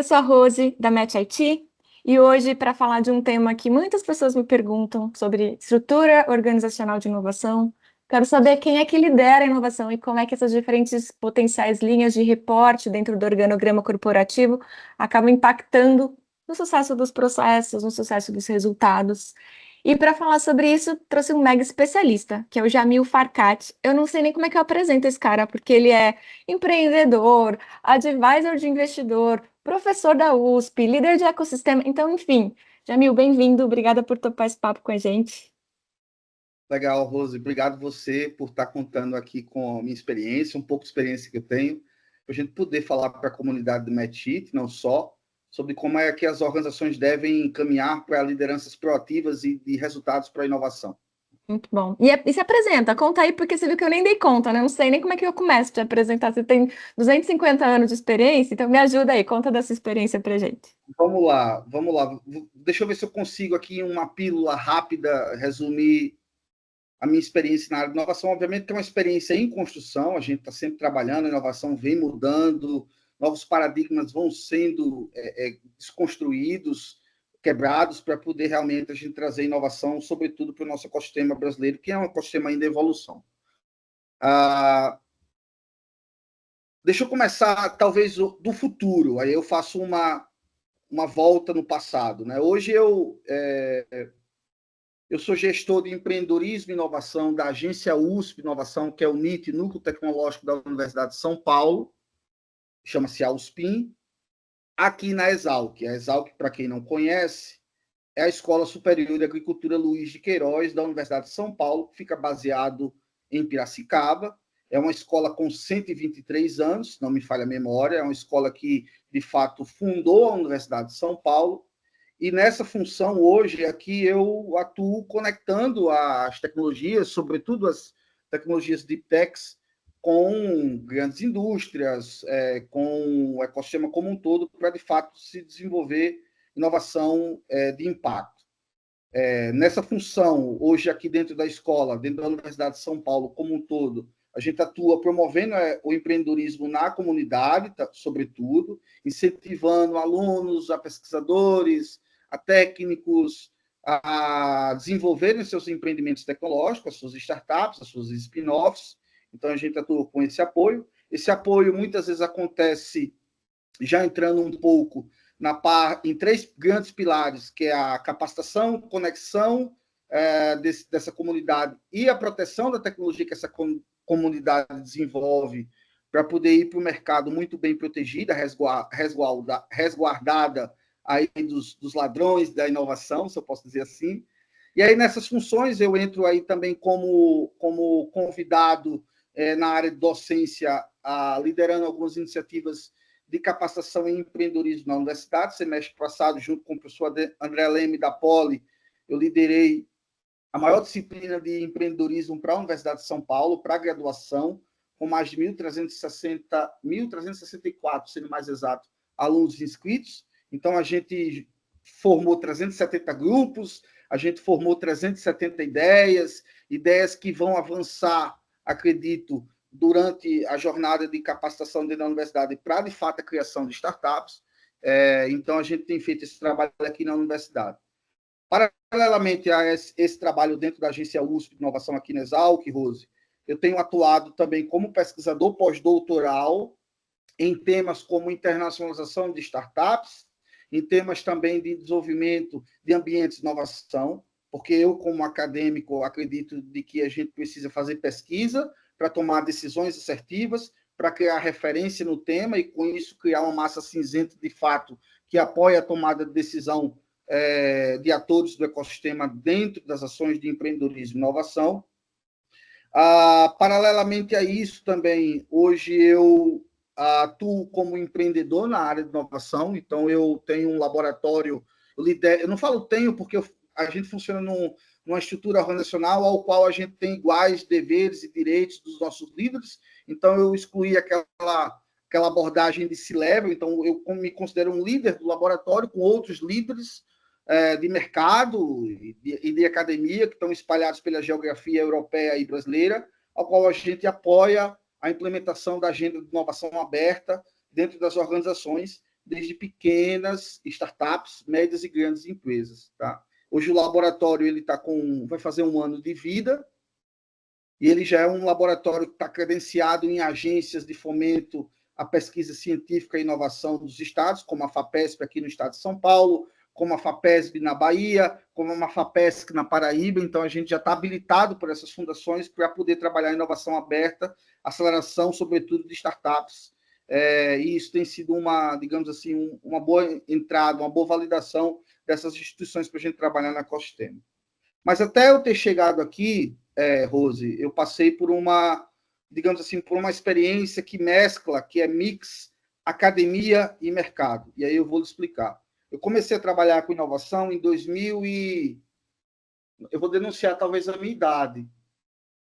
sou a Rose, da Match IT, e hoje, para falar de um tema que muitas pessoas me perguntam sobre estrutura organizacional de inovação, quero saber quem é que lidera a inovação e como é que essas diferentes potenciais linhas de reporte dentro do organograma corporativo acabam impactando no sucesso dos processos, no sucesso dos resultados. E para falar sobre isso, trouxe um mega especialista, que é o Jamil Farcat. Eu não sei nem como é que eu apresento esse cara, porque ele é empreendedor, advisor de investidor, professor da USP, líder de ecossistema. Então, enfim, Jamil, bem-vindo. Obrigada por topar esse papo com a gente. Legal, Rose. Obrigado você por estar contando aqui com a minha experiência, um pouco de experiência que eu tenho, para a gente poder falar para a comunidade do MatchIT, não só, sobre como é que as organizações devem caminhar para lideranças proativas e de resultados para a inovação. Muito bom. E se apresenta, conta aí, porque você viu que eu nem dei conta, né? Não sei nem como é que eu começo a te apresentar. Você tem 250 anos de experiência, então me ajuda aí, conta dessa experiência pra gente. Vamos lá, vamos lá. Deixa eu ver se eu consigo aqui uma pílula rápida resumir a minha experiência na área de inovação. Obviamente que é uma experiência em construção, a gente está sempre trabalhando, a inovação vem mudando, novos paradigmas vão sendo desconstruídos, quebrados, para poder realmente a gente trazer inovação, sobretudo para o nosso ecossistema brasileiro, que é um ecossistema ainda em evolução. Deixa eu começar, talvez, do futuro, aí eu faço uma volta no passado. Né? Hoje eu sou gestor de empreendedorismo e inovação da agência USP Inovação, que é o NIT, Núcleo Tecnológico da Universidade de São Paulo, chama-se AUSPIN, aqui na Exalc. A Exalc, para quem não conhece, é a Escola Superior de Agricultura Luiz de Queiroz, da Universidade de São Paulo, que fica baseado em Piracicaba. É uma escola com 123 anos, não me falha a memória, é uma escola que, de fato, fundou a Universidade de São Paulo. E nessa função, hoje, aqui eu atuo conectando as tecnologias, sobretudo as tecnologias Deep Techs, com grandes indústrias, com o ecossistema como um todo, para, de fato, se desenvolver inovação de impacto. Nessa função, hoje, aqui dentro da escola, dentro da Universidade de São Paulo como um todo, a gente atua promovendo o empreendedorismo na comunidade, sobretudo, incentivando alunos, a pesquisadores, a técnicos a desenvolverem seus empreendimentos tecnológicos, as suas startups, as suas spin-offs. Então, a gente atua com esse apoio. Esse apoio, muitas vezes, acontece já entrando um pouco em três grandes pilares, que é a capacitação, conexão dessa comunidade e a proteção da tecnologia que essa comunidade desenvolve para poder ir para o mercado muito bem protegida, resguardada aí dos ladrões da inovação, se eu posso dizer assim. E aí, nessas funções, eu entro aí também como convidado na área de docência, liderando algumas iniciativas de capacitação em empreendedorismo na universidade. Semestre passado, junto com o professor André Leme, da Poli, eu liderei a maior disciplina de empreendedorismo para a Universidade de São Paulo, para a graduação, com mais de 1.364, sendo mais exato, alunos inscritos. Então, a gente formou 370 grupos, a gente formou 370 ideias que vão avançar, acredito, durante a jornada de capacitação dentro da universidade para, de fato, a criação de startups. Então, a gente tem feito esse trabalho aqui na universidade. Paralelamente a esse trabalho dentro da agência USP de Inovação aqui na Exalc, Rose, eu tenho atuado também como pesquisador pós-doutoral em temas como internacionalização de startups, em temas também de desenvolvimento de ambientes de inovação, porque eu, como acadêmico, acredito de que a gente precisa fazer pesquisa para tomar decisões assertivas, para criar referência no tema e, com isso, criar uma massa cinzenta, de fato, que apoie a tomada de decisão de atores do ecossistema dentro das ações de empreendedorismo e inovação. Paralelamente a isso, também, hoje eu atuo como empreendedor na área de inovação, então eu tenho um laboratório, eu não falo tenho, porque a gente funciona numa estrutura organizacional ao qual a gente tem iguais deveres e direitos dos nossos líderes, então eu excluí aquela abordagem de C-level, então eu me considero um líder do laboratório com outros líderes de mercado e de academia que estão espalhados pela geografia europeia e brasileira, ao qual a gente apoia a implementação da agenda de inovação aberta dentro das organizações, desde pequenas startups, médias e grandes empresas. Tá? Hoje o laboratório vai fazer 1 ano de vida, e ele já é um laboratório que está credenciado em agências de fomento à pesquisa científica e inovação dos estados, como a FAPESP aqui no estado de São Paulo, como a FAPESB na Bahia, como a FAPESC na Paraíba. Então, a gente já está habilitado por essas fundações para poder trabalhar inovação aberta, aceleração, sobretudo, de startups. E isso tem sido digamos assim, uma boa entrada, uma boa validação dessas instituições para a gente trabalhar no ecossistema. Mas até eu ter chegado aqui, Rose, eu passei por digamos assim, por uma experiência que mescla, que é mix academia e mercado. E aí eu vou lhe explicar. Eu comecei a trabalhar com inovação em 2000 e... Eu vou denunciar talvez a minha idade.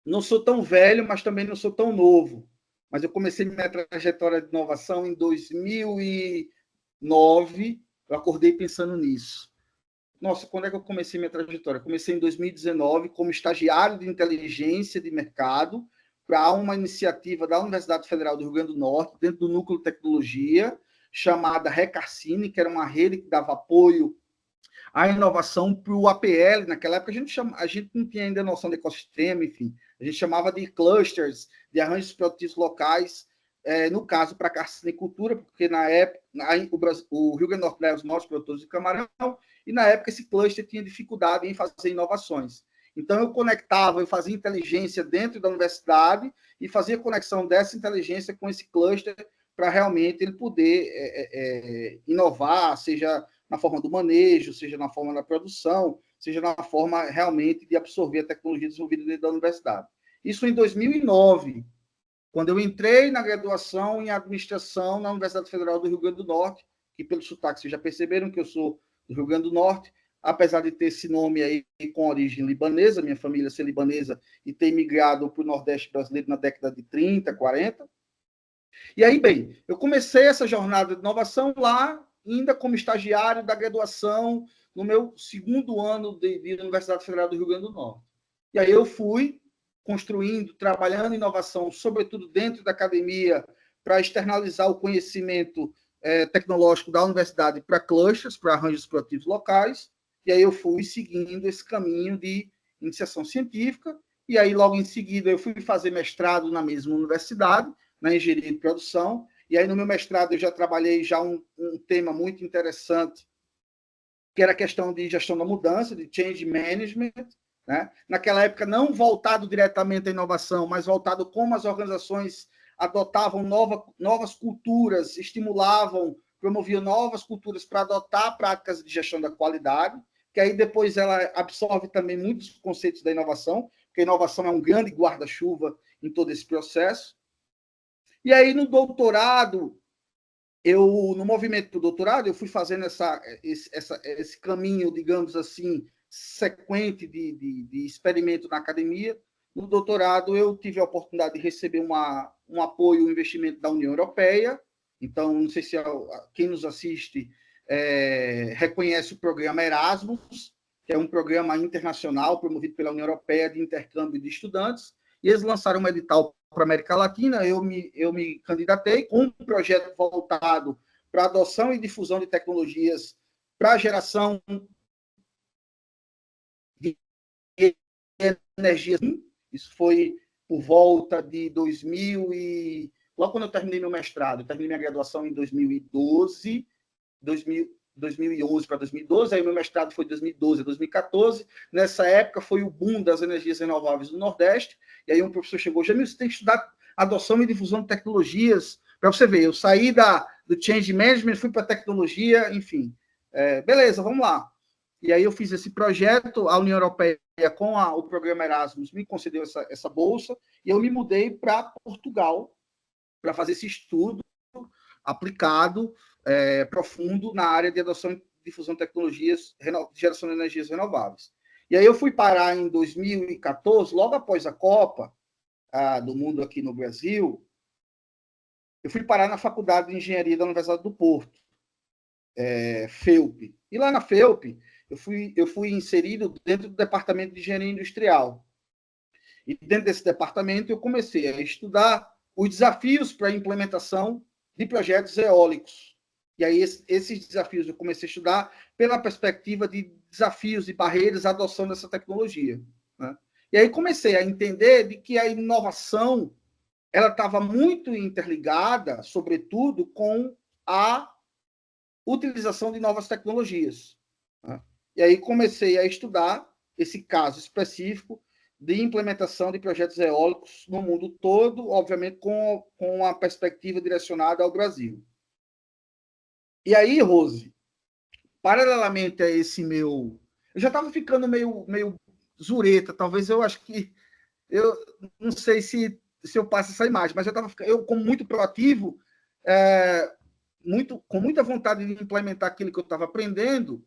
Não sou tão velho, mas também não sou tão novo. Mas eu comecei minha trajetória de inovação em 2009. Eu acordei pensando nisso. Nossa, quando é que eu comecei minha trajetória? Comecei em 2019 como estagiário de inteligência de mercado para uma iniciativa da Universidade Federal do Rio Grande do Norte, dentro do Núcleo de Tecnologia, chamada Recarcine, que era uma rede que dava apoio à inovação para o APL. Naquela época, a gente não tinha ainda noção de ecossistema, enfim. A gente chamava de clusters, de arranjos produtivos locais, no caso, para carcinicultura, porque na época o Rio Grande do Norte é os maiores produtores de camarão, e na época esse cluster tinha dificuldade em fazer inovações. Então, eu fazia inteligência dentro da universidade e fazia conexão dessa inteligência com esse cluster para realmente ele poder inovar, seja na forma do manejo, seja na forma da produção, seja na forma realmente de absorver a tecnologia desenvolvida dentro da universidade. Isso em 2009, quando eu entrei na graduação em administração na Universidade Federal do Rio Grande do Norte, que pelo sotaque vocês já perceberam que eu sou do Rio Grande do Norte, apesar de ter esse nome aí com origem libanesa, minha família ser libanesa, e ter migrado para o Nordeste brasileiro na década de 30, 40. E aí, bem, eu comecei essa jornada de inovação lá, ainda como estagiário da graduação, no meu segundo ano de Universidade Federal do Rio Grande do Norte. E aí eu fui construindo, trabalhando em inovação, sobretudo dentro da academia, para externalizar o conhecimento tecnológico da universidade para clusters, para arranjos produtivos locais. E aí eu fui seguindo esse caminho de iniciação científica. E aí, logo em seguida, eu fui fazer mestrado na mesma universidade, na engenharia de produção. E aí, no meu mestrado, eu já trabalhei um tema muito interessante, que era a questão de gestão da mudança, de change management, né? Naquela época, não voltado diretamente à inovação, mas voltado como as organizações adotavam novas culturas, estimulavam, promoviam novas culturas para adotar práticas de gestão da qualidade, que aí depois ela absorve também muitos conceitos da inovação, porque a inovação é um grande guarda-chuva em todo esse processo. E aí, no doutorado, no movimento para o doutorado, eu fui fazendo esse caminho, digamos assim, sequente de experimento na academia. No doutorado, eu tive a oportunidade de receber um apoio, um investimento da União Europeia. Então, não sei se quem nos assiste reconhece o programa Erasmus, que é um programa internacional promovido pela União Europeia de intercâmbio de estudantes. E eles lançaram um edital para a América Latina. Eu me candidatei com um projeto voltado para adoção e difusão de tecnologias para a geração de energia. Isso foi por volta de 2000 e... Logo quando eu terminei meu mestrado, eu terminei minha graduação em 2012, 2011 para 2012, aí meu mestrado foi de 2012 a 2014. Nessa época foi o boom das energias renováveis no Nordeste, e aí um professor chegou, Jamil, você tem que estudar adoção e difusão de tecnologias, para você ver, eu saí do change management, fui para tecnologia, enfim. Beleza, vamos lá. E aí eu fiz esse projeto, a União Europeia, com o programa Erasmus, me concedeu essa bolsa, e eu me mudei para Portugal para fazer esse estudo aplicado, profundo, na área de adoção e difusão de tecnologias de geração de energias renováveis. E aí eu fui parar em 2014, logo após a Copa do Mundo aqui no Brasil, eu fui parar na Faculdade de Engenharia da Universidade do Porto, FEUP. E lá na FEUP, eu fui inserido dentro do Departamento de Engenharia Industrial. E dentro desse departamento eu comecei a estudar os desafios para a implementação de projetos eólicos. E aí, esses desafios eu comecei a estudar pela perspectiva de desafios e barreiras à adoção dessa tecnologia. Né? E aí comecei a entender de que a inovação ela estava muito interligada, sobretudo, com a utilização de novas tecnologias. Né? E aí comecei a estudar esse caso específico de implementação de projetos eólicos no mundo todo, obviamente com a perspectiva direcionada ao Brasil. E aí, Rose, paralelamente a esse meu... Eu já estava ficando meio zureta, talvez eu acho que... Eu não sei se eu passo essa imagem, mas eu como muito proativo, com muita vontade de implementar aquilo que eu estava aprendendo,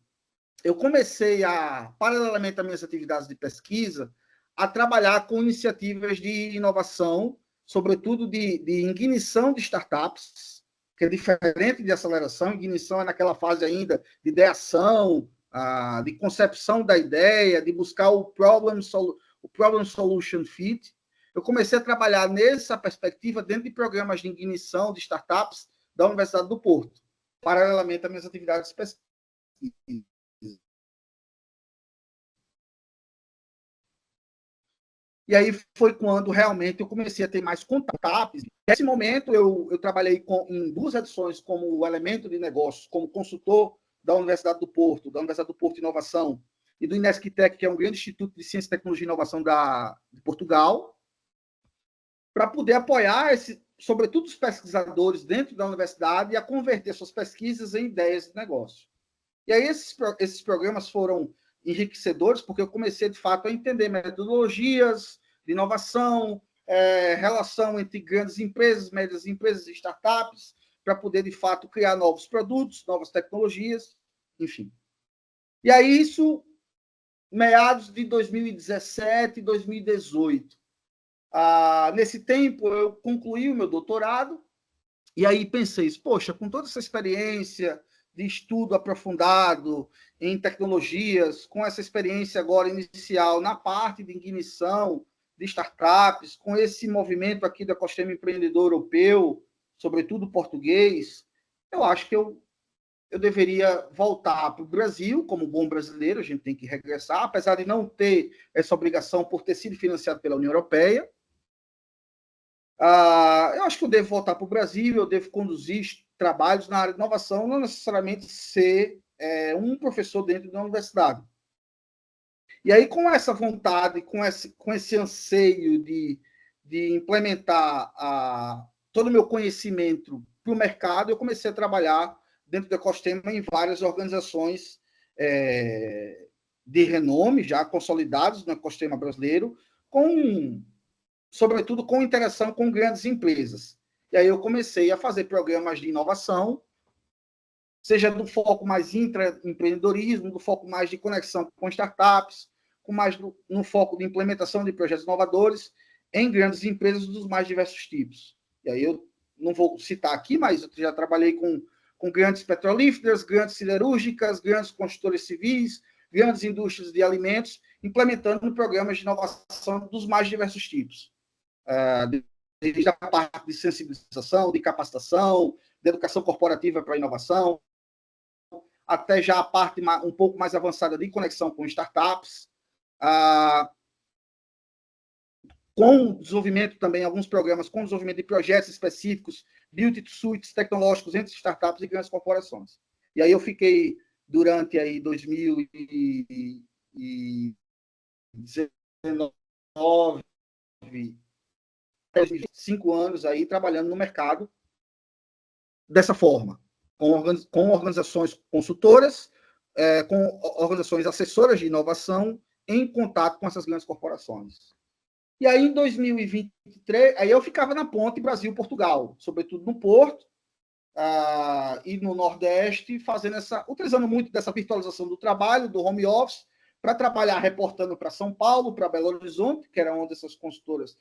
eu comecei paralelamente às minhas atividades de pesquisa, a trabalhar com iniciativas de inovação, sobretudo de ignição de startups, que é diferente de aceleração. Ignição é naquela fase ainda de ideação, de concepção da ideia, de buscar o problem solution fit. Eu comecei a trabalhar nessa perspectiva dentro de programas de ignição de startups da Universidade do Porto, paralelamente às minhas atividades de pesquisa. E aí foi quando realmente eu comecei a ter mais contatos. Nesse momento, eu trabalhei em 2 edições como elemento de negócios, como consultor da Universidade do Porto, Inovação, e do Inesctec, que é um grande instituto de ciência, tecnologia e inovação de Portugal, para poder apoiar, sobretudo, os pesquisadores dentro da universidade a converter suas pesquisas em ideias de negócio. E aí esses programas foram enriquecedores, porque eu comecei, de fato, a entender metodologias de inovação, relação entre grandes empresas, médias empresas e startups, para poder, de fato, criar novos produtos, novas tecnologias, enfim. E aí, isso, meados de 2017 e 2018. Nesse tempo, eu concluí o meu doutorado, e aí pensei, poxa, com toda essa experiência de estudo aprofundado em tecnologias, com essa experiência agora inicial na parte de ignição de startups, com esse movimento aqui do ecossistema empreendedor europeu, sobretudo português, eu acho que eu deveria voltar para o Brasil, como bom brasileiro, a gente tem que regressar, apesar de não ter essa obrigação por ter sido financiado pela União Europeia. Eu acho que eu devo voltar para o Brasil, eu devo conduzir trabalhos na área de inovação, não necessariamente ser um professor dentro da universidade. E aí, com essa vontade, com esse anseio de implementar todo o meu conhecimento para o mercado, eu comecei a trabalhar dentro do ecossistema em várias organizações de renome, já consolidadas no ecossistema brasileiro, sobretudo com interação com grandes empresas. E aí eu comecei a fazer programas de inovação, seja do foco mais intraempreendedorismo, do foco mais de conexão com startups, com mais no foco de implementação de projetos inovadores em grandes empresas dos mais diversos tipos. E aí eu não vou citar aqui, mas eu já trabalhei com grandes petrolíferas, grandes siderúrgicas, grandes construtores civis, grandes indústrias de alimentos, implementando programas de inovação dos mais diversos tipos. Desde a parte de sensibilização, de capacitação, de educação corporativa para a inovação, até já a parte um pouco mais avançada de conexão com startups, com desenvolvimento também, alguns programas com desenvolvimento de projetos específicos, build suites tecnológicos entre startups e grandes corporações. E aí eu fiquei durante aí 2019, 5 anos aí trabalhando no mercado dessa forma, com organizações consultoras, com organizações assessoras de inovação, em contato com essas grandes corporações. E aí, em 2023, aí eu ficava na ponte Brasil-Portugal, sobretudo no Porto e no Nordeste, utilizando muito dessa virtualização do trabalho, do home office, para trabalhar reportando para São Paulo, para Belo Horizonte, que é onde essas consultoras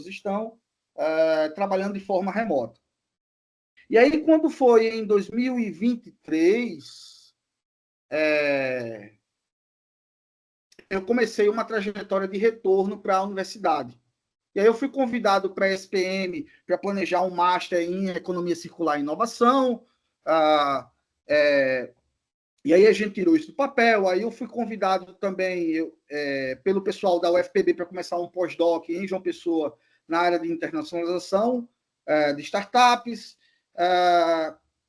estão, trabalhando de forma remota. E aí, quando foi em 2023, eu comecei uma trajetória de retorno para a universidade. E aí eu fui convidado para a SPM para planejar um Master em Economia Circular e Inovação, E aí a gente tirou isso do papel. Aí eu fui convidado também pelo pessoal da UFPB para começar um pós-doc em João Pessoa na área de internacionalização de startups.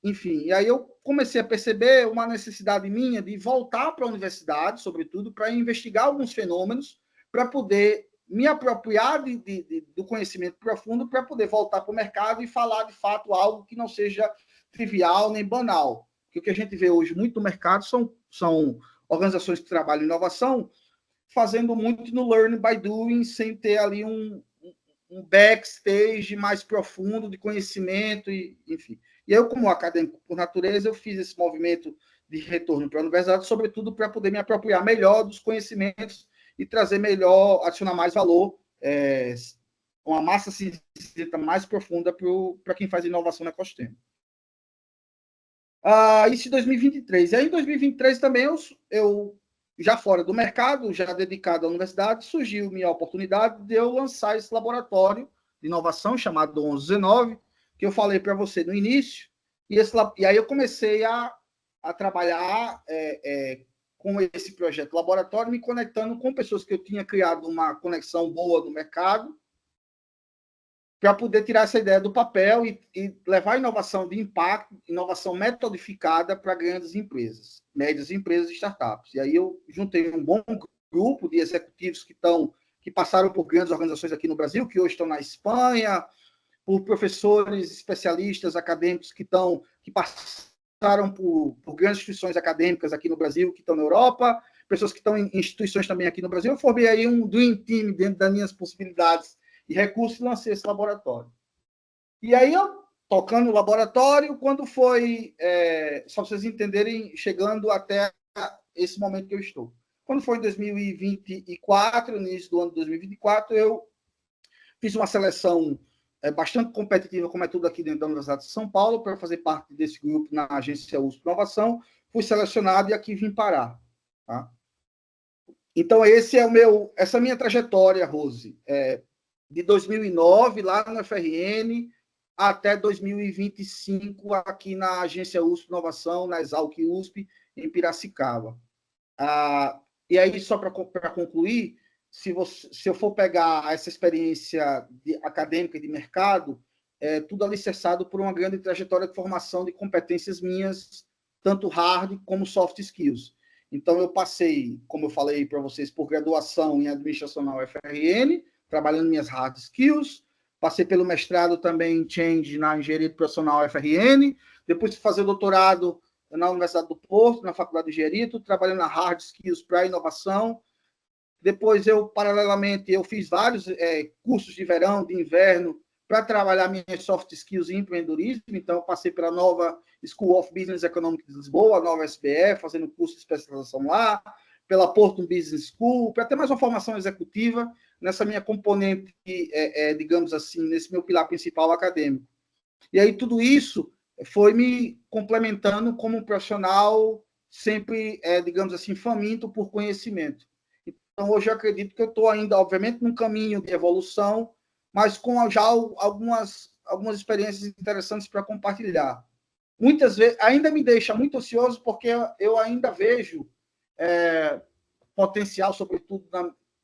Enfim, e aí eu comecei a perceber uma necessidade minha de voltar para a universidade, sobretudo, para investigar alguns fenômenos, para poder me apropriar do conhecimento profundo, para poder voltar para o mercado e falar, de fato, algo que não seja trivial nem banal. Porque o que a gente vê hoje muito no mercado são organizações que trabalham em inovação, fazendo muito no learn by doing, sem ter ali um backstage mais profundo de conhecimento, enfim. E eu, como acadêmico por natureza, eu fiz esse movimento de retorno para a universidade, sobretudo para poder me apropriar melhor dos conhecimentos e trazer melhor, adicionar mais valor, uma massa cinzenta mais profunda para quem faz inovação na Ecosistema. Isso em 2023. E aí, em 2023 também, eu já fora do mercado, já dedicado à universidade, surgiu minha oportunidade de eu lançar esse laboratório de inovação chamado 1119, que eu falei para você no início, e aí eu comecei a trabalhar com esse projeto laboratório, me conectando com pessoas que eu tinha criado uma conexão boa no mercado, para poder tirar essa ideia do papel e levar a inovação de impacto, inovação metodificada para grandes empresas, médias empresas e startups. E aí eu juntei um bom grupo de executivos que passaram por grandes organizações aqui no Brasil, que hoje estão na Espanha, por professores, especialistas, acadêmicos que passaram por grandes instituições acadêmicas aqui no Brasil, que estão na Europa, pessoas que estão em instituições também aqui no Brasil. Eu formei aí um dream team dentro das minhas possibilidades e recursos, e lancei esse laboratório. E aí, eu tocando o laboratório, quando foi, só para vocês entenderem, chegando até esse momento que eu estou. Quando foi em 2024, no início do ano de 2024, eu fiz uma seleção bastante competitiva, como é tudo aqui dentro da Universidade de São Paulo, para fazer parte desse grupo na agência USP Inovação. Fui selecionado e aqui vim parar. Tá? Então, essa é a minha trajetória, Rose. De 2009, lá na FRN, até 2025, aqui na agência USP Inovação, na Exalc USP, em Piracicaba. E aí, só para concluir, se eu for pegar essa experiência acadêmica e de mercado, tudo alicerçado por uma grande trajetória de formação de competências minhas, tanto hard como soft skills. Então, eu passei, como eu falei para vocês, por graduação em administração na UFRN, trabalhando minhas hard skills, passei pelo mestrado também em Change na Engenharia Profissional UFRN, depois de fazer o doutorado na Universidade do Porto, na Faculdade de Engenharia, trabalhando na hard skills para inovação. Depois, paralelamente, eu fiz vários cursos de verão, de inverno, para trabalhar minhas soft skills em empreendedorismo. Então, eu passei pela nova School of Business Economics de Lisboa, a nova SBE, fazendo curso de especialização lá, pela Porto Business School, para ter mais uma formação executiva nessa minha componente, digamos assim, nesse meu pilar principal acadêmico. E aí tudo isso foi me complementando como um profissional sempre, digamos assim, faminto por conhecimento. Então, hoje eu acredito que eu estou ainda, obviamente, num caminho de evolução, mas com já algumas experiências interessantes para compartilhar. Muitas vezes, ainda me deixa muito ansioso, porque eu ainda vejo potencial, sobretudo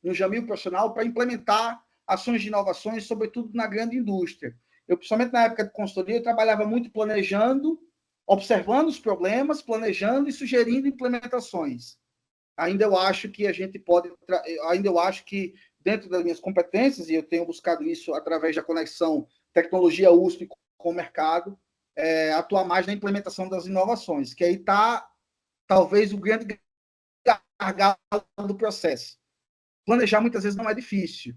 no Jamil profissional, para implementar ações de inovações, sobretudo na grande indústria. Eu, principalmente na época de consultoria, eu trabalhava muito planejando, observando os problemas, planejando e sugerindo implementações. Ainda eu acho que a gente pode, ainda eu acho que dentro das minhas competências, e eu tenho buscado isso através da conexão tecnologia USP com o mercado, atuar mais na implementação das inovações, que aí está talvez o grande gargalo do processo. Planejar muitas vezes não é difícil.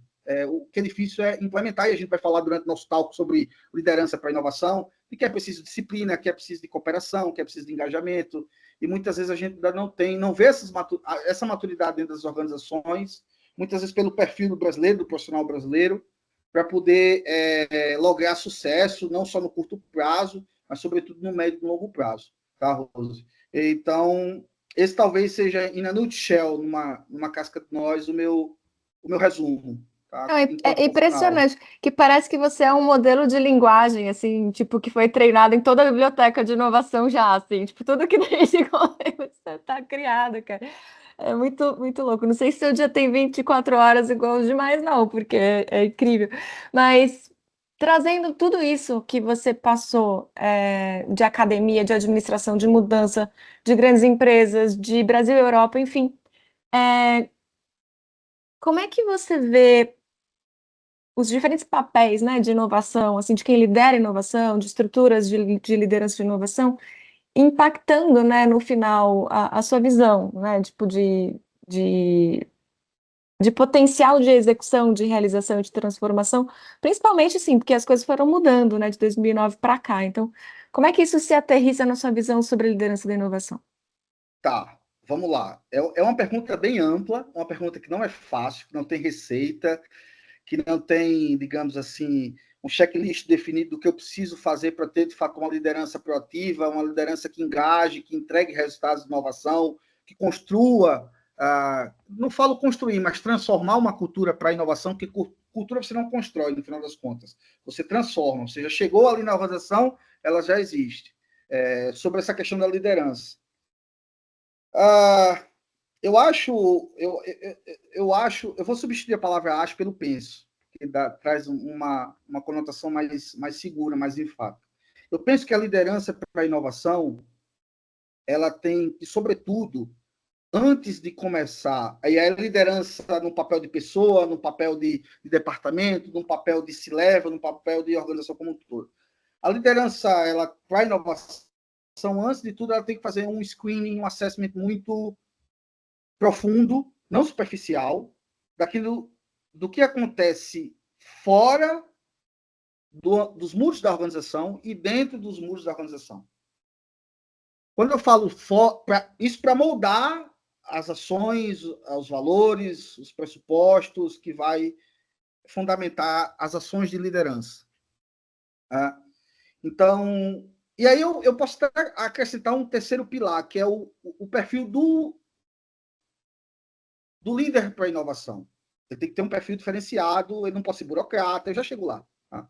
O que é difícil é implementar, e a gente vai falar durante o nosso talk sobre liderança para inovação, de que é preciso disciplina, que é preciso de cooperação, que é preciso de engajamento, e muitas vezes a gente ainda não vê essa maturidade dentro das organizações, muitas vezes pelo perfil do brasileiro, do profissional brasileiro, para poder lograr sucesso, não só no curto prazo, mas sobretudo no médio e no longo prazo. Tá, Rose? Então, esse talvez seja, in a nutshell, numa casca de nós, o meu resumo. tá? Não, é, Enquanto é profissional. impressionante, que parece que você é um modelo de linguagem, assim, tipo, que foi treinado em toda a biblioteca de inovação já, assim, tipo, tudo que desde quando você tá criado, cara. É muito, muito louco. Não sei se seu dia tem 24 horas igual os demais, não, porque é incrível. Mas trazendo tudo isso que você passou, de academia, de administração, de mudança, de grandes empresas, de Brasil e Europa, enfim, é, como é que você vê os diferentes papéis, né, de inovação, assim, de quem lidera a inovação, de estruturas de liderança de inovação, impactando, né, no final, a sua visão, né, tipo de, de potencial de execução, de realização, de transformação, principalmente, sim, porque as coisas foram mudando, né, de 2009 para cá. Então, como é que isso se aterrissa na sua visão sobre a liderança da inovação? Tá, vamos lá. É uma pergunta bem ampla, uma pergunta que não é fácil, que não tem receita, que não tem, digamos assim, um checklist definido do que eu preciso fazer para ter, de fato, uma liderança proativa, uma liderança que engaje, que entregue resultados de inovação, que construa, não falo construir, mas transformar uma cultura para a inovação, que cultura você não constrói, no final das contas. Você transforma, ou seja, chegou ali na organização, ela já existe. Sobre essa questão da liderança. Ah, eu acho, eu vou substituir a palavra acho pelo penso, que traz uma conotação mais segura, mais enfática. Eu penso que a liderança para a inovação, ela tem que, sobretudo, antes de começar, aí a liderança no papel de pessoa, no papel de departamento, no papel de C-level, no papel de organização como um todo. A liderança, ela para a inovação, antes de tudo, ela tem que fazer um screening, um assessment muito profundo, não superficial, daquilo do que acontece fora dos muros da organização e dentro dos muros da organização. Quando eu falo isso para moldar as ações, os valores, os pressupostos que vai fundamentar as ações de liderança. Tá? Então, e aí eu posso acrescentar um terceiro pilar, que é o perfil do líder para a inovação. Ele tem que ter um perfil diferenciado, ele não pode ser burocrata, eu já chego lá. Tá?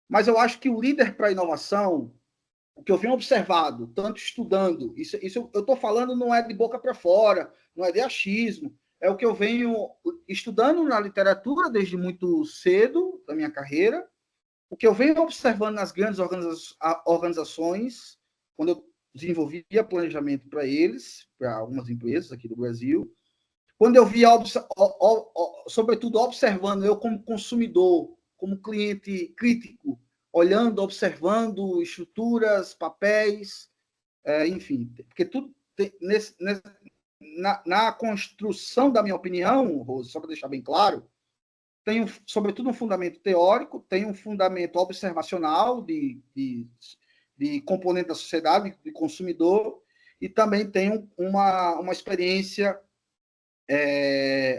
Mas eu acho que o líder para a inovação, o que eu venho observado, tanto estudando, isso eu estou falando não é de boca para fora, não é de achismo, é o que eu venho estudando na literatura desde muito cedo da minha carreira, o que eu venho observando nas grandes organizações, quando eu desenvolvia planejamento para eles, para algumas empresas aqui do Brasil, quando eu via, sobretudo observando, eu como consumidor, como cliente crítico, olhando, observando estruturas, papéis, enfim, porque tudo tem, na construção da minha opinião, Rose, só para deixar bem claro, tem, sobretudo, um fundamento teórico, tem um fundamento observacional de componente da sociedade, de consumidor, e também tem uma experiência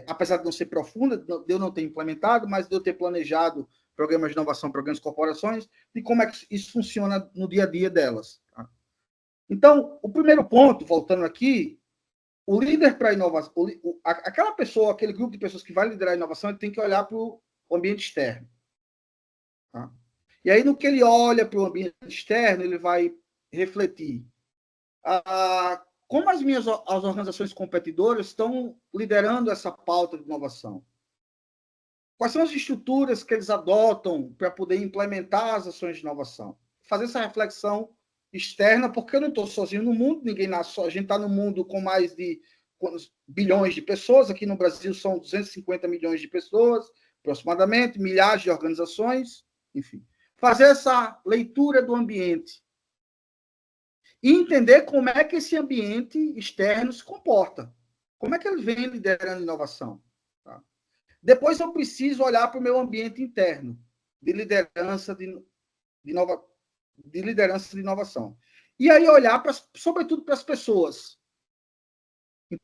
apesar de não ser profunda, de eu não ter implementado, mas de eu ter planejado programas de inovação para grandes corporações, de como é que isso funciona no dia a dia delas. Tá? Então, o primeiro ponto, voltando aqui, o líder para a inovação, aquela pessoa, aquele grupo de pessoas que vai liderar a inovação, ele tem que olhar para o ambiente externo. Tá? E aí, no que ele olha para o ambiente externo, ele vai refletir. Como as organizações competidoras estão liderando essa pauta de inovação? Quais são as estruturas que eles adotam para poder implementar as ações de inovação? Fazer essa reflexão externa, porque eu não estou sozinho no mundo, ninguém nasce só. A gente está no mundo com mais de bilhões de pessoas, aqui no Brasil são 250 milhões de pessoas, aproximadamente, milhares de organizações, enfim. Fazer essa leitura do ambiente e entender como é que esse ambiente externo se comporta. Como é que ele vem liderando inovação? Tá? Depois eu preciso olhar para o meu ambiente interno de liderança de liderança de inovação. E aí olhar, sobretudo, para as pessoas.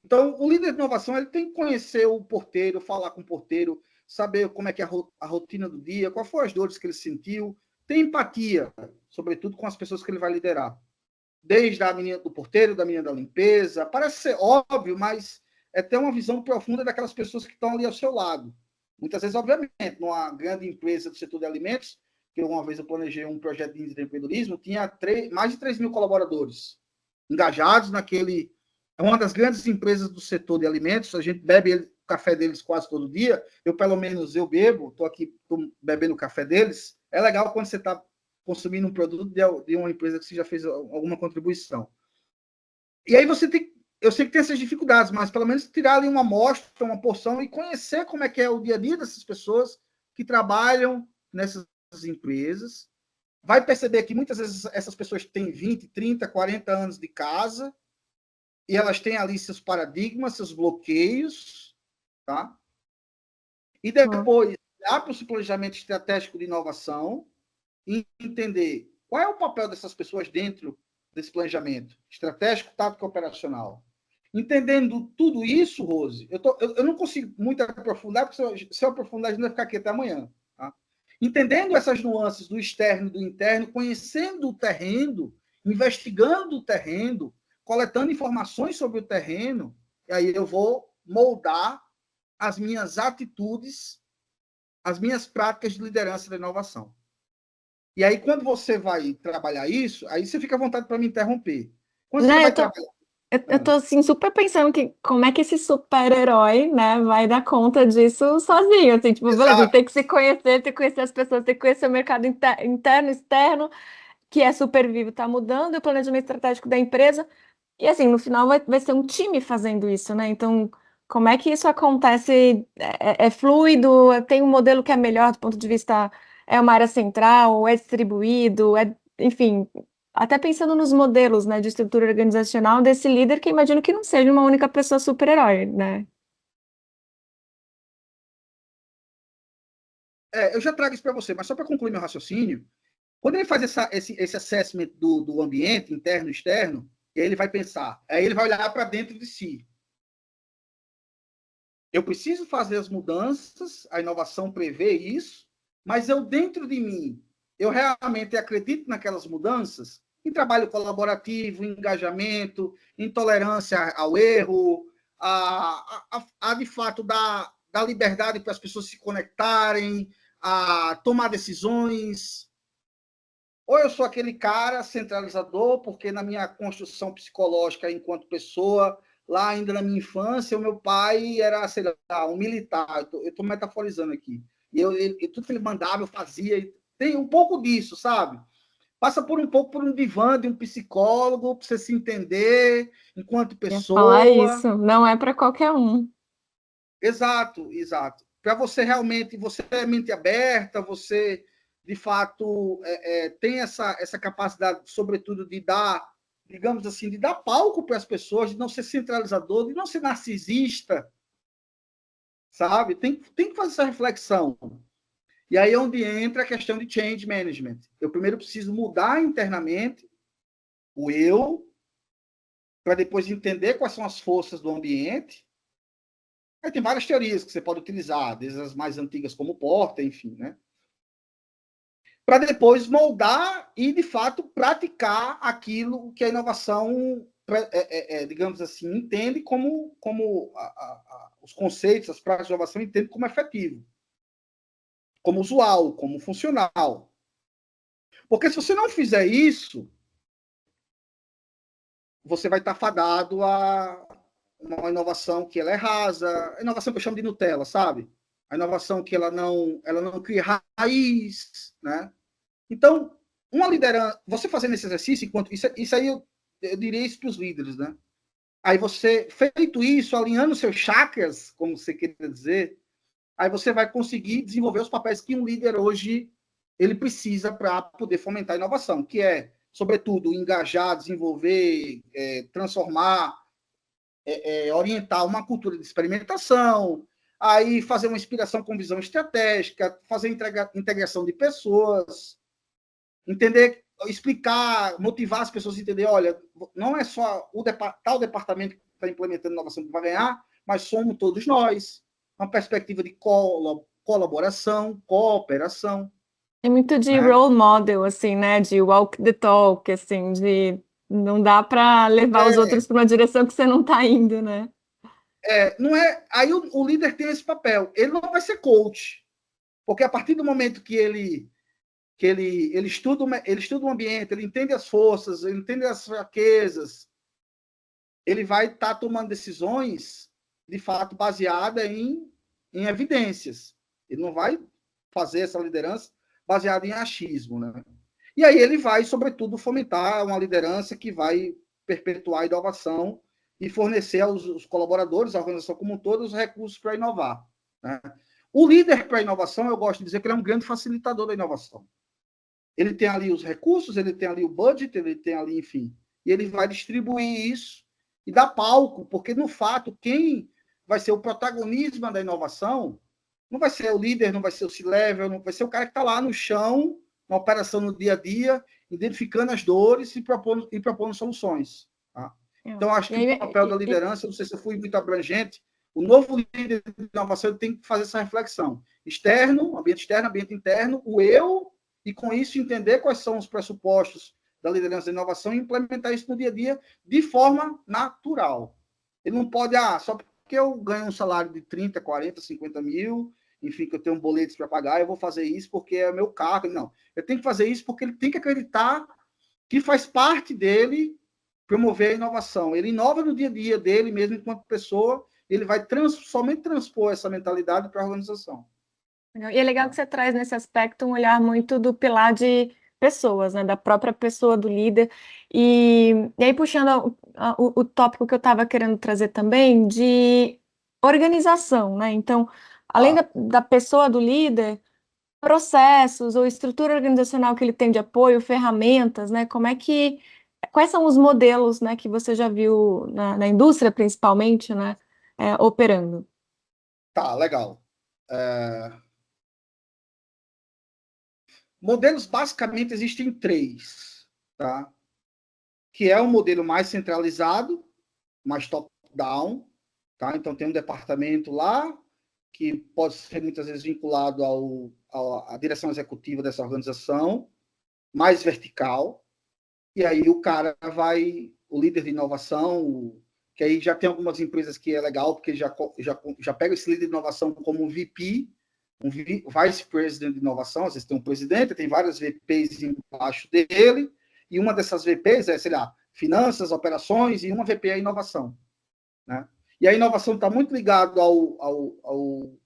Então, o líder de inovação ele tem que conhecer o porteiro, falar com o porteiro, saber como é que é a rotina do dia, quais foram as dores que ele sentiu, ter empatia, sobretudo com as pessoas que ele vai liderar. Desde a menina do porteiro, da menina da limpeza. Parece ser óbvio, mas é ter uma visão profunda daquelas pessoas que estão ali ao seu lado. Muitas vezes, obviamente, numa grande empresa do setor de alimentos, que uma vez eu planejei um projeto de empreendedorismo, tinha mais de 3 mil colaboradores engajados naquele. É uma das grandes empresas do setor de alimentos, a gente bebe o café deles quase todo dia, eu pelo menos eu bebo, estou aqui bebendo o café deles. É legal quando você está consumindo um produto de uma empresa que você já fez alguma contribuição. E aí você tem, eu sei que tem essas dificuldades, mas pelo menos tirar ali uma amostra, uma porção e conhecer como é que é o dia a dia dessas pessoas que trabalham nessas empresas. Vai perceber que muitas vezes essas pessoas têm 20, 30, 40 anos de casa e elas têm ali seus paradigmas, seus bloqueios, tá? E Hum. depois, para o planejamento estratégico de inovação e entender qual é o papel dessas pessoas dentro desse planejamento estratégico, tático e operacional. Entendendo tudo isso, Rose, eu não consigo muito aprofundar, porque se eu aprofundar, a gente vai ficar aqui até amanhã. Tá? Entendendo essas nuances do externo e do interno, conhecendo o terreno, investigando o terreno, coletando informações sobre o terreno, e aí eu vou moldar as minhas atitudes, as minhas práticas de liderança da inovação. E aí, quando você vai trabalhar isso, aí você fica à vontade para me interromper. Quando você Né, vai trabalhar. eu tô assim super pensando que como é que esse super-herói, né, vai dar conta disso sozinho, assim, tipo, beleza, Exato. tem que se conhecer, tem que conhecer as pessoas, tem que conhecer o mercado interno, externo, que é super vivo, tá mudando, e o planejamento estratégico da empresa. E assim, no final vai ser um time fazendo isso, né? Então, como é que isso acontece? É fluido? Tem um modelo que é melhor do ponto de vista, é uma área central, é distribuído, enfim, até pensando nos modelos, né, de estrutura organizacional desse líder, que imagino que não seja uma única pessoa super-herói, né? Eu já trago isso para você, mas só para concluir meu raciocínio, quando ele faz esse assessment do ambiente interno e externo, e aí ele vai pensar, aí ele vai olhar para dentro de si. Eu preciso fazer as mudanças, a inovação prevê isso, mas eu dentro de mim, eu realmente acredito naquelas mudanças, em trabalho colaborativo, em engajamento, em tolerância ao erro, a de fato da liberdade para as pessoas se conectarem, a tomar decisões. Ou eu sou aquele cara centralizador, porque na minha construção psicológica enquanto pessoa, lá ainda na minha infância, o meu pai era, sei lá, um militar. Eu estou metaforizando aqui. E tudo que ele mandava, eu fazia. Tem um pouco disso, sabe? Passa por um pouco por um divã de um psicólogo, para você se entender enquanto Ia falar pessoa. isso, não é para qualquer um. Exato, exato. Para você realmente, você é mente aberta, você de fato tem essa capacidade, sobretudo, de dar, digamos assim, de dar palco para as pessoas, de não ser centralizador, de não ser narcisista, sabe? Tem que fazer essa reflexão. E aí é onde entra a questão de change management. Eu primeiro preciso mudar internamente o eu, para depois entender quais são as forças do ambiente. Aí tem várias teorias que você pode utilizar, desde as mais antigas como Porter, enfim, né? Para depois moldar e, de fato, praticar aquilo que a inovação, digamos assim, entende como os conceitos, as práticas de inovação entendem como efetivo, como usual, como funcional. Porque se você não fizer isso, você vai estar fadado a uma inovação que ela é rasa, a inovação que eu chamo de Nutella, sabe? A inovação que ela não cria raiz, né? Então, uma liderança, você fazendo esse exercício, enquanto isso aí eu diria isso para os líderes, né? Aí você, feito isso, alinhando seus chakras, como você queria dizer, aí você vai conseguir desenvolver os papéis que um líder hoje ele precisa para poder fomentar a inovação, que é, sobretudo, engajar, desenvolver, transformar, orientar uma cultura de experimentação, aí fazer uma inspiração com visão estratégica, fazer integração de pessoas, entender, explicar, motivar as pessoas a entender, olha, não é só tal departamento que está implementando inovação que vai ganhar, mas somos todos nós. Uma perspectiva de colaboração, cooperação, É muito de né? role model, assim, né? De walk the talk, assim, de não dá para levar os outros para uma direção que você não está indo, né? Não é, aí o líder tem esse papel. Ele não vai ser coach, porque a partir do momento que ele estuda o ambiente, ele entende as forças, ele entende as fraquezas, ele vai estar tomando decisões, de fato, baseadas em evidências. Ele não vai fazer essa liderança baseada em achismo, né? E aí ele vai, sobretudo, fomentar uma liderança que vai perpetuar a inovação e fornecer aos colaboradores, à organização como um todo, os recursos para inovar, né? O líder para a inovação, eu gosto de dizer que ele é um grande facilitador da inovação. Ele tem ali os recursos, ele tem ali o budget, ele tem ali, enfim, e ele vai distribuir isso e dar palco, porque, no fato, quem vai ser o protagonismo da inovação não vai ser o líder, não vai ser o C-level, não vai ser o cara que está lá no chão, na operação no dia a dia, identificando as dores e propondo soluções. Tá? Então, acho E que o aí, papel da liderança, não sei se eu fui muito abrangente, o novo líder de inovação tem que fazer essa reflexão. Externo, ambiente interno, o eu, e com isso entender quais são os pressupostos da liderança da inovação e implementar isso no dia a dia de forma natural. Ele não pode, só porque eu ganho um salário de 30, 40, 50 mil, enfim, que eu tenho boletos para pagar, eu vou fazer isso porque é meu cargo. Não, eu tenho que fazer isso porque ele tem que acreditar que faz parte dele promover a inovação. Ele inova no dia a dia dele, mesmo enquanto pessoa, ele vai somente transpor essa mentalidade para a organização. e é legal que você traz nesse aspecto um olhar muito do pilar de pessoas, né, da própria pessoa do líder. E aí, puxando o tópico que eu estava querendo trazer também, de organização, né? Então, além da pessoa do líder, processos ou estrutura organizacional que ele tem de apoio, ferramentas, né? Quais são os modelos, né, que você já viu na indústria, principalmente, né, operando? Tá, legal. Modelos, basicamente, existem três, tá? Que é um modelo mais centralizado, mais top-down, tá? Então, tem um departamento lá, que pode ser muitas vezes vinculado à direção executiva dessa organização, mais vertical, e aí o cara vai, o líder de inovação, que aí já tem algumas empresas que é legal, porque já pega esse líder de inovação como um VP, um Vice President de inovação, às vezes tem um presidente, tem várias VPs embaixo dele, e uma dessas VPs é, sei lá, finanças, operações, e uma VP é inovação, né? E a inovação está muito ligada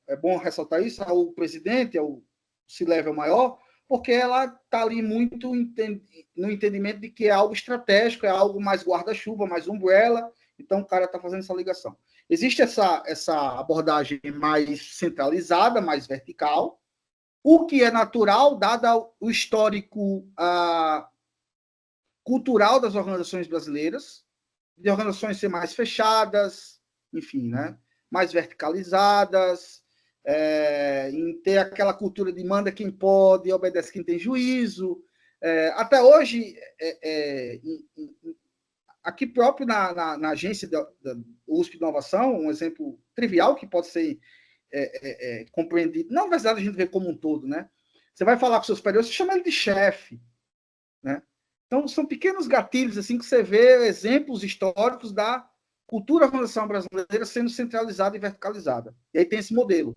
é bom ressaltar isso, ao presidente, ao C-level maior, porque ela está ali muito no entendimento de que é algo estratégico, é algo mais guarda-chuva, mais umbrella, então o cara está fazendo essa ligação. Existe essa abordagem mais centralizada, mais vertical, o que é natural, dado o histórico cultural das organizações brasileiras, de organizações ser mais fechadas, enfim, né? Mais verticalizadas, em ter aquela cultura de manda quem pode, obedece quem tem juízo. Até hoje, aqui próprio na agência da USP de Inovação, um exemplo trivial que pode ser compreendido, não, na verdade, a gente vê como um todo, né? Você vai falar com seus superiores, você chama ele de chefe, né? Então, são pequenos gatilhos assim que você vê exemplos históricos da cultura organizacional brasileira sendo centralizada e verticalizada. E aí tem esse modelo.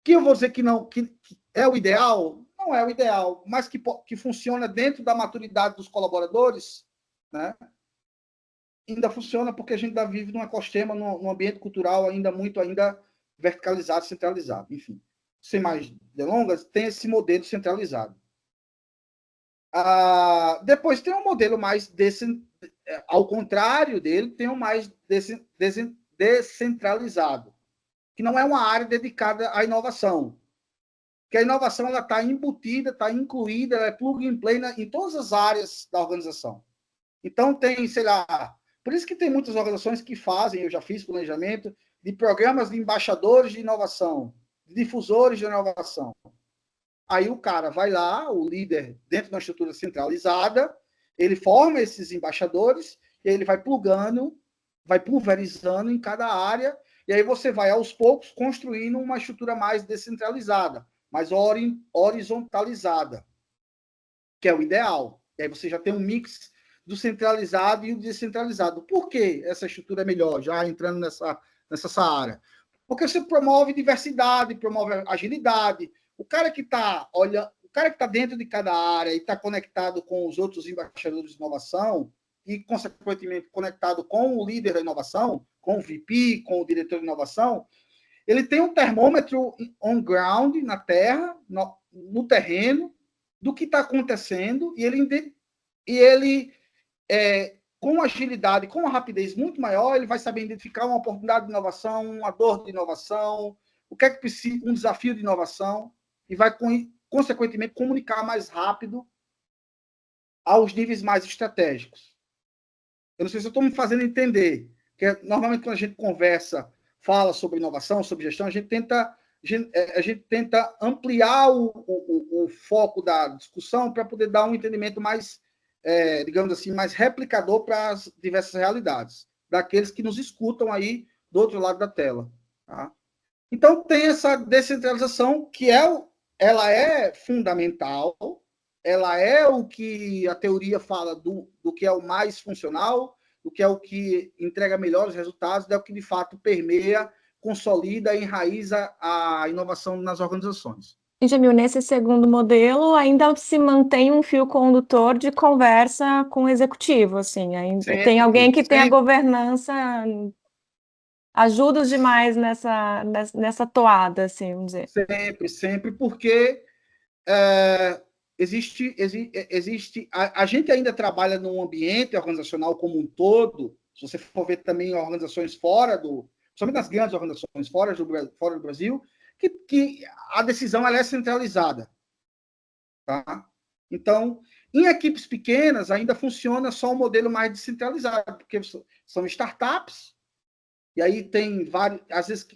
Que eu vou dizer que não, que é o ideal? Não é o ideal, mas que funciona dentro da maturidade dos colaboradores, né? Ainda funciona porque a gente ainda vive num ecossistema, num ambiente cultural ainda verticalizado, centralizado. Enfim, sem mais delongas, tem esse modelo centralizado. Depois tem um modelo mais ao contrário dele, tem um mais descentralizado, que não é uma área dedicada à inovação. Que a inovação ela está embutida, está incluída, ela é plug and play em todas as áreas da organização. Então tem, sei lá, por isso que tem muitas organizações que fazem, eu já fiz planejamento, de programas de embaixadores de inovação, de difusores de inovação. Aí o cara vai lá, o líder, dentro de uma estrutura centralizada, ele forma esses embaixadores, e aí ele vai plugando, vai pulverizando em cada área, e aí você vai, aos poucos, construindo uma estrutura mais descentralizada, mais horizontalizada, que é o ideal. E aí você já tem um mix do centralizado e o descentralizado. Por que essa estrutura é melhor? Já entrando nessa área? Porque você promove diversidade, promove agilidade. O cara que está dentro de cada área e está conectado com os outros embaixadores de inovação e, consequentemente, conectado com o líder da inovação, com o VP, com o diretor de inovação, ele tem um termômetro on ground, na terra, no terreno, do que está acontecendo, e ele com agilidade, com uma rapidez muito maior, ele vai saber identificar uma oportunidade de inovação, uma dor de inovação, o que é que precisa, um desafio de inovação, e vai, consequentemente, comunicar mais rápido aos níveis mais estratégicos. Eu não sei se eu estou me fazendo entender, porque normalmente quando a gente conversa, fala sobre inovação, sobre gestão, a gente tenta ampliar o foco da discussão para poder dar um entendimento mais, digamos assim, mais replicador para as diversas realidades, daqueles que nos escutam aí do outro lado da tela. Tá? Então, tem essa descentralização que ela é fundamental, ela é o que a teoria fala do que é o mais funcional, do que é o que entrega melhores resultados, é o que de fato permeia, consolida e enraiza a inovação nas organizações. E, Jamil, nesse segundo modelo, ainda se mantém um fio condutor de conversa com o executivo, assim, ainda tem alguém que tem a governança, ajuda demais nessa toada, assim, vamos dizer. Sempre, porque existe a gente ainda trabalha num ambiente organizacional como um todo, se você for ver também organizações somente nas grandes organizações fora do Brasil, que a decisão ela é centralizada. Tá? Então, em equipes pequenas, ainda funciona só um modelo mais descentralizado, porque são startups, e aí tem vários, às vezes,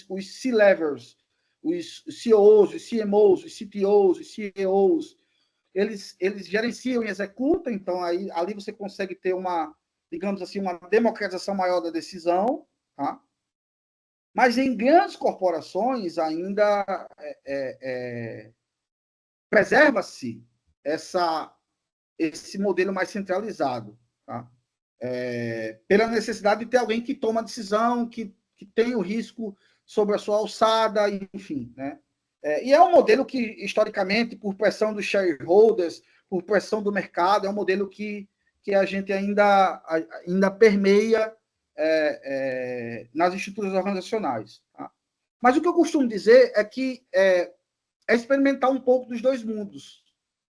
os C-levels, os CEOs, os CMOs, os CTOs, os CEOs, eles gerenciam e executam, então aí, ali você consegue ter digamos assim, uma democratização maior da decisão, tá? Mas em grandes corporações ainda preserva-se esse modelo mais centralizado, tá? Pela necessidade de ter alguém que toma a decisão, que tem o risco sobre a sua alçada, enfim, né? E é um modelo que, historicamente, por pressão dos shareholders, por pressão do mercado, é um modelo que a gente ainda permeia nas estruturas organizacionais. Tá? Mas o que eu costumo dizer é que é experimentar um pouco dos dois mundos.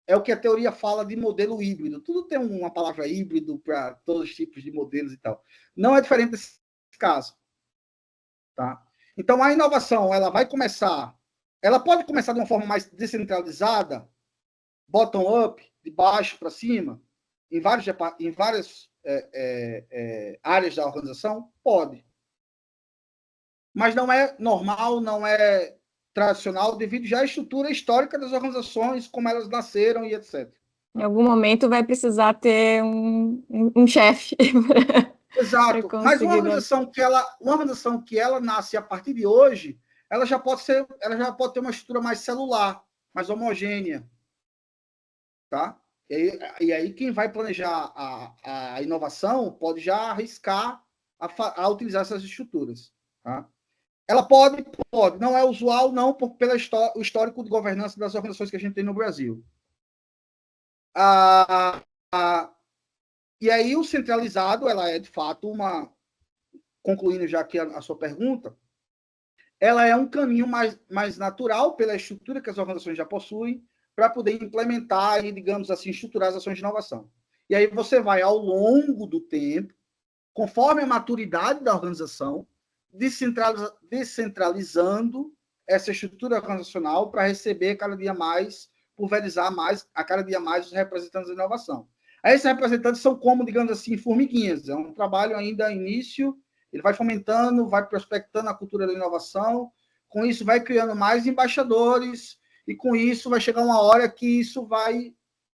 É o que a teoria fala de modelo híbrido. Tudo tem uma palavra híbrido para todos os tipos de modelos e tal. Não é diferente desse caso. Tá? Então, a inovação ela pode começar de uma forma mais descentralizada, bottom-up, de baixo para cima, em várias áreas da organização? Pode. Mas não é normal, não é tradicional, devido já à estrutura histórica das organizações, como elas nasceram e etc. Em algum momento vai precisar ter um chefe para Exato. Mas conseguir. uma organização que ela nasce a partir de hoje, ela já pode ter uma estrutura mais celular, mais homogênea, tá? E aí quem vai planejar a inovação pode já arriscar a utilizar essas estruturas, tá? Ela pode, não é usual, não, pelo histórico de governança das organizações que a gente tem no Brasil. E aí o centralizado, ela é de fato concluindo já aqui a sua pergunta, ela é um caminho mais natural pela estrutura que as organizações já possuem para poder implementar e, digamos assim, estruturar as ações de inovação. E aí você vai, ao longo do tempo, conforme a maturidade da organização, descentralizando essa estrutura organizacional para receber cada dia mais, pulverizar mais, a cada dia mais os representantes da inovação. Aí esses representantes são como, digamos assim, formiguinhas. É um trabalho ainda início, ele vai fomentando, vai prospectando a cultura da inovação, com isso vai criando mais embaixadores, e com isso vai chegar uma hora que isso vai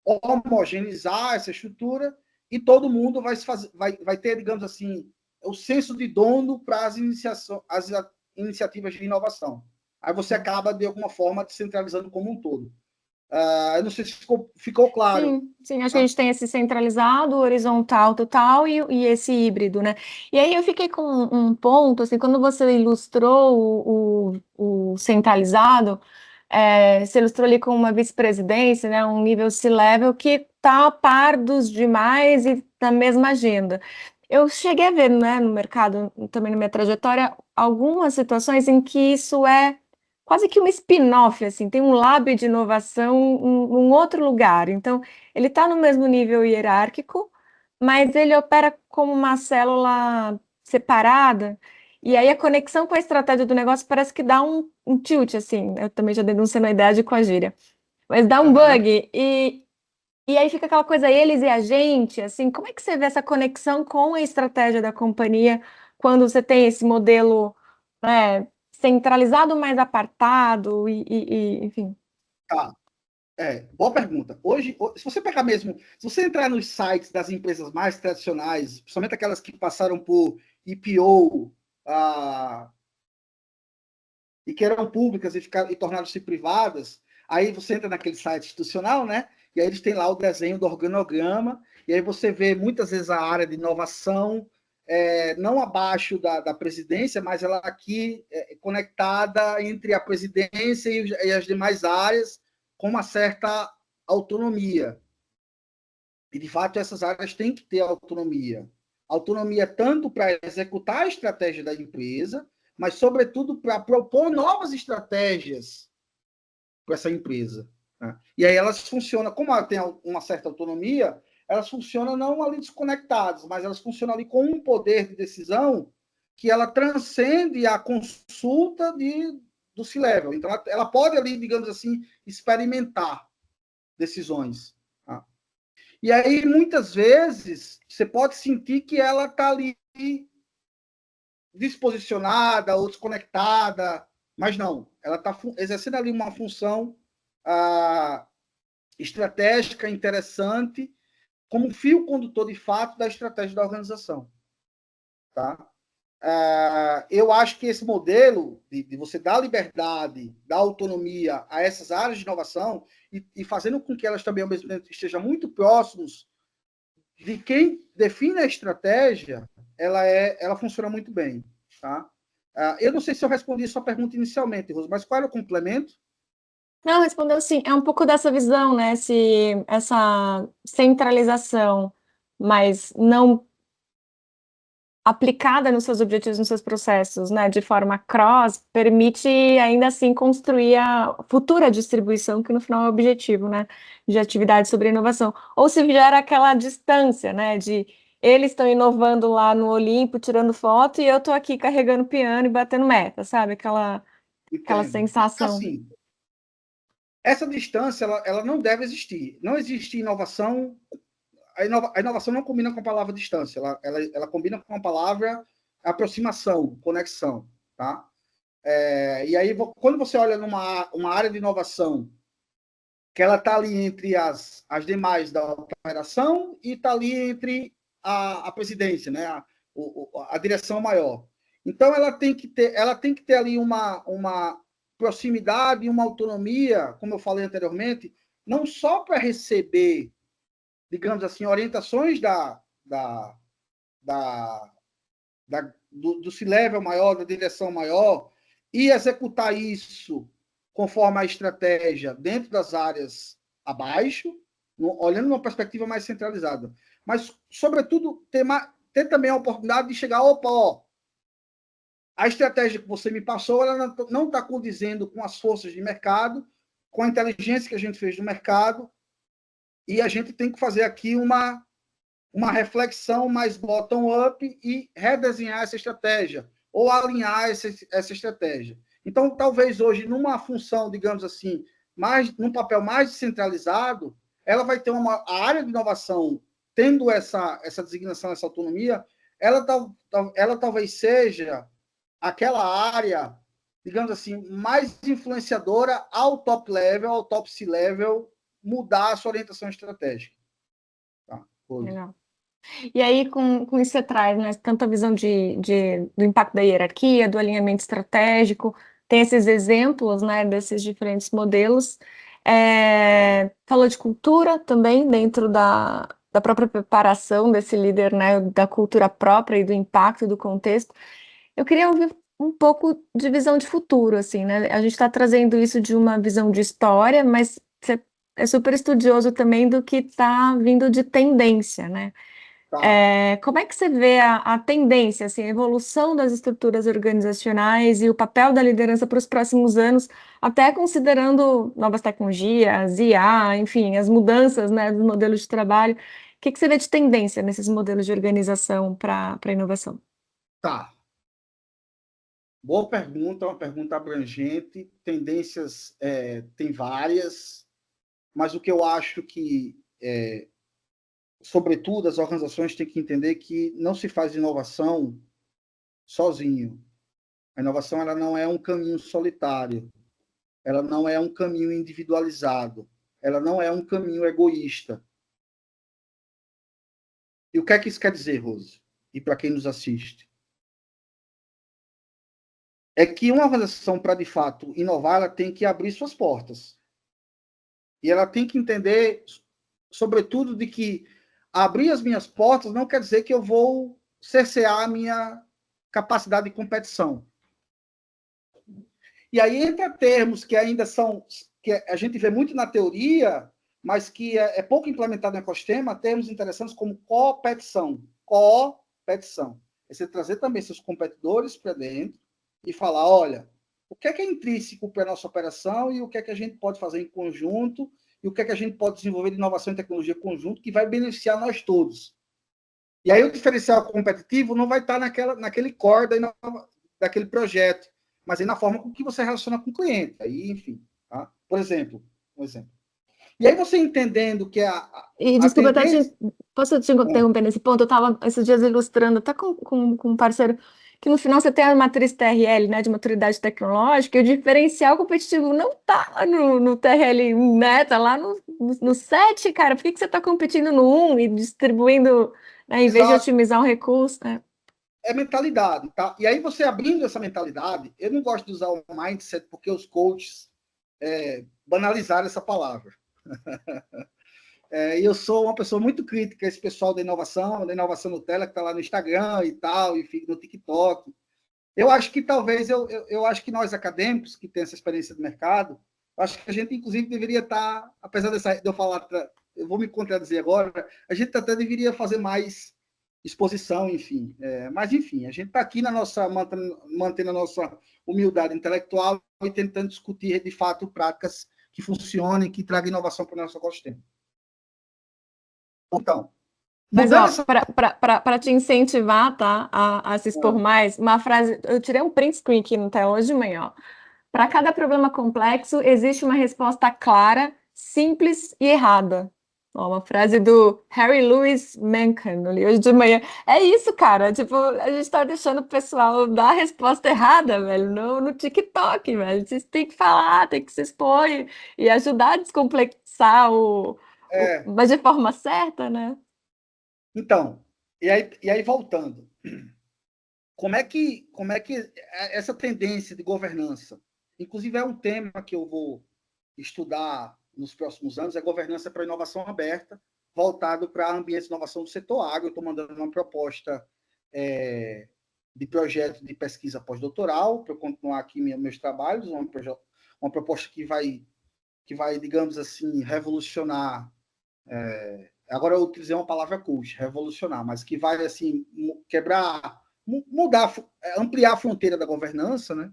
homogeneizar essa estrutura e todo mundo vai ter, digamos assim, o senso de dono para as iniciativas de inovação. Aí você acaba, de alguma forma, descentralizando como um todo. Eu não sei se ficou claro. Sim, acho que a Tá? gente tem esse centralizado, horizontal, total e esse híbrido, né? E aí eu fiquei com um ponto, assim, quando você ilustrou o centralizado, você ilustrou ali com uma vice-presidência, né, um nível C-level que está a par dos demais e na mesma agenda. Eu cheguei a ver, né, no mercado, também na minha trajetória, algumas situações em que isso é quase que um spin-off, assim, tem um lab de inovação num outro lugar. Então, ele está no mesmo nível hierárquico, mas ele opera como uma célula separada, e aí a conexão com a estratégia do negócio parece que dá um tilt, assim. Eu também já denunciei na idade com a gíria. Mas dá um Aham. bug, e aí fica aquela coisa, eles e a gente, assim, como é que você vê essa conexão com a estratégia da companhia quando você tem esse modelo, né, centralizado, mais apartado, enfim. Tá. Boa pergunta. Hoje, se você pegar mesmo, se você entrar nos sites das empresas mais tradicionais, principalmente aquelas que passaram por IPO, e que eram públicas e tornaram-se privadas, aí você entra naquele site institucional, né? E aí eles têm lá o desenho do organograma, e aí você vê muitas vezes a área de inovação, não abaixo da presidência, mas ela aqui conectada entre a presidência e as demais áreas, com uma certa autonomia. E, de fato, essas áreas têm que ter autonomia. Autonomia tanto para executar a estratégia da empresa, mas, sobretudo, para propor novas estratégias para essa empresa. Né? E aí elas funcionam, como ela tem uma certa autonomia, elas funcionam não ali desconectadas, mas elas funcionam ali com um poder de decisão que ela transcende a consulta do C-Level. Então, ela pode ali, digamos assim, experimentar decisões. Tá? E aí, muitas vezes, você pode sentir que ela está ali desposicionada ou desconectada, mas não, ela está exercendo ali uma função ah, estratégica, interessante, como fio condutor de fato da estratégia da organização. Tá? Eu acho que esse modelo de você dar liberdade, dar autonomia a essas áreas de inovação e fazendo com que elas também, ao mesmo tempo, estejam muito próximos de quem define a estratégia, ela funciona muito bem. Tá? Eu não sei se eu respondi a sua pergunta inicialmente, Rosa, mas qual era o complemento? Não, respondeu sim. É um pouco dessa visão, né? Essa centralização, mas não aplicada nos seus objetivos, nos seus processos, né? De forma cross, permite ainda assim construir a futura distribuição, que no final é o objetivo, né? De atividade sobre inovação. Ou se gera aquela distância, né? De eles estão inovando lá no Olimpo, tirando foto, e eu estou aqui carregando piano e batendo meta, sabe? Aquela Entendo. sensação. Assim, essa distância ela não deve existir. Não existe inovação. A inovação não combina com a palavra distância, ela combina com a palavra aproximação, conexão. Tá? E aí, quando você olha numa uma área de inovação que ela está ali entre as demais da operação e está ali entre a presidência, né? A direção maior. Então, ela tem que ter ali uma proximidade, uma autonomia, como eu falei anteriormente, não só para receber, digamos assim, orientações da, da, do C-level maior, da direção maior, e executar isso conforme a estratégia dentro das áreas abaixo, olhando numa perspectiva mais centralizada. Mas, sobretudo, ter também a oportunidade de chegar, opa, ó, a estratégia que você me passou, ela não está condizendo com as forças de mercado, com a inteligência que a gente fez do mercado, e a gente tem que fazer aqui uma reflexão mais bottom-up e redesenhar essa estratégia, ou alinhar essa estratégia. Então, talvez hoje, numa função, digamos assim, num papel mais descentralizado, ela vai ter a área de inovação, tendo essa designação, essa autonomia, ela talvez seja aquela área, digamos assim, mais influenciadora ao top level, ao top C-level, mudar a sua orientação estratégica. Tá? Hoje. Legal. E aí, com isso você traz, né, tanto a visão do impacto da hierarquia, do alinhamento estratégico, tem esses exemplos, né, desses diferentes modelos. Falou de cultura também, dentro da própria preparação desse líder, né, da cultura própria e do impacto do contexto. Eu queria ouvir um pouco de visão de futuro, assim, né? A gente está trazendo isso de uma visão de história, mas você é super estudioso também do que está vindo de tendência, né? Tá, Como é que você vê a tendência, assim, a evolução das estruturas organizacionais e o papel da liderança para os próximos anos, até considerando novas tecnologias, IA, enfim, as mudanças, né, dos modelos de trabalho. O que que você vê de tendência nesses modelos de organização para a inovação? tá. Boa pergunta, uma pergunta abrangente. Tendências tem várias, mas o que eu acho que, sobretudo, as organizações têm que entender que não se faz inovação sozinho. A inovação ela não é um caminho solitário, ela não é um caminho individualizado, ela não é um caminho egoísta. E o que é que isso quer dizer, Rose? E para quem nos assiste? É que uma organização, para de fato inovar, ela tem que abrir suas portas. E ela tem que entender, sobretudo, de que abrir as minhas portas não quer dizer que eu vou cercear a minha capacidade de competição. E aí entra termos que ainda são, que a gente vê muito na teoria, mas que é pouco implementado no ecossistema, termos interessantes como competição. Competição. É você trazer também seus competidores para dentro e falar, olha, o que é intrínseco para a nossa operação e o que é que a gente pode fazer em conjunto e o que é que a gente pode desenvolver de inovação e tecnologia conjunto que vai beneficiar nós todos. E aí o diferencial competitivo não vai estar naquele core daquele projeto, mas aí na forma com que você relaciona com o cliente. Aí, enfim, tá? Por exemplo, um exemplo. E aí você entendendo que E a desculpa, até tendência... posso te interromper nesse ponto? Eu estava esses dias ilustrando até com um parceiro que no final você tem a matriz TRL, né, de maturidade tecnológica, e o diferencial competitivo não está no TRL, né, tá lá no 7, cara. Por que que você está competindo no 1 e distribuindo, né, em vez de Exato, otimizar um recurso, né? é mentalidade, tá? E aí você abrindo essa mentalidade, eu não gosto de usar o mindset porque os coaches banalizaram essa palavra. E eu sou uma pessoa muito crítica a esse pessoal da inovação Nutella, que está lá no Instagram e tal, e no TikTok. Eu acho que talvez, eu acho que nós acadêmicos, que temos essa experiência de mercado, acho que a gente, inclusive, deveria estar, apesar de eu falar, eu vou me contradizer agora, a gente até deveria fazer mais exposição, enfim. Mas, enfim, a gente está aqui mantendo a nossa humildade intelectual e tentando discutir, de fato, práticas que funcionem, que tragam inovação para o nosso ecossistema. Então, Mas, mudando ó, essa... para te incentivar, tá, a se expor mais, uma frase, eu tirei um print screen aqui no tela hoje de manhã, ó. Para cada problema complexo, existe uma resposta clara, simples e errada. Ó, uma frase do Harry Louis Mencken, ali hoje de manhã. É isso, cara. Tipo, a gente tá deixando o pessoal dar a resposta errada, velho, no TikTok, velho. Vocês têm que falar, tem que se expor e ajudar a descomplexar É, mas de forma certa, né? então, e aí voltando. Como é que essa tendência de governança, inclusive é um tema que eu vou estudar nos próximos anos, é governança para inovação aberta, voltado para ambientes de inovação do setor agro. Eu estou mandando uma proposta de projeto de pesquisa pós-doutoral para eu continuar aqui meus trabalhos, uma proposta que vai, digamos assim, revolucionar. Agora eu utilizei uma palavra coach, revolucionar, mas que vai assim quebrar, mudar, ampliar a fronteira da governança, né?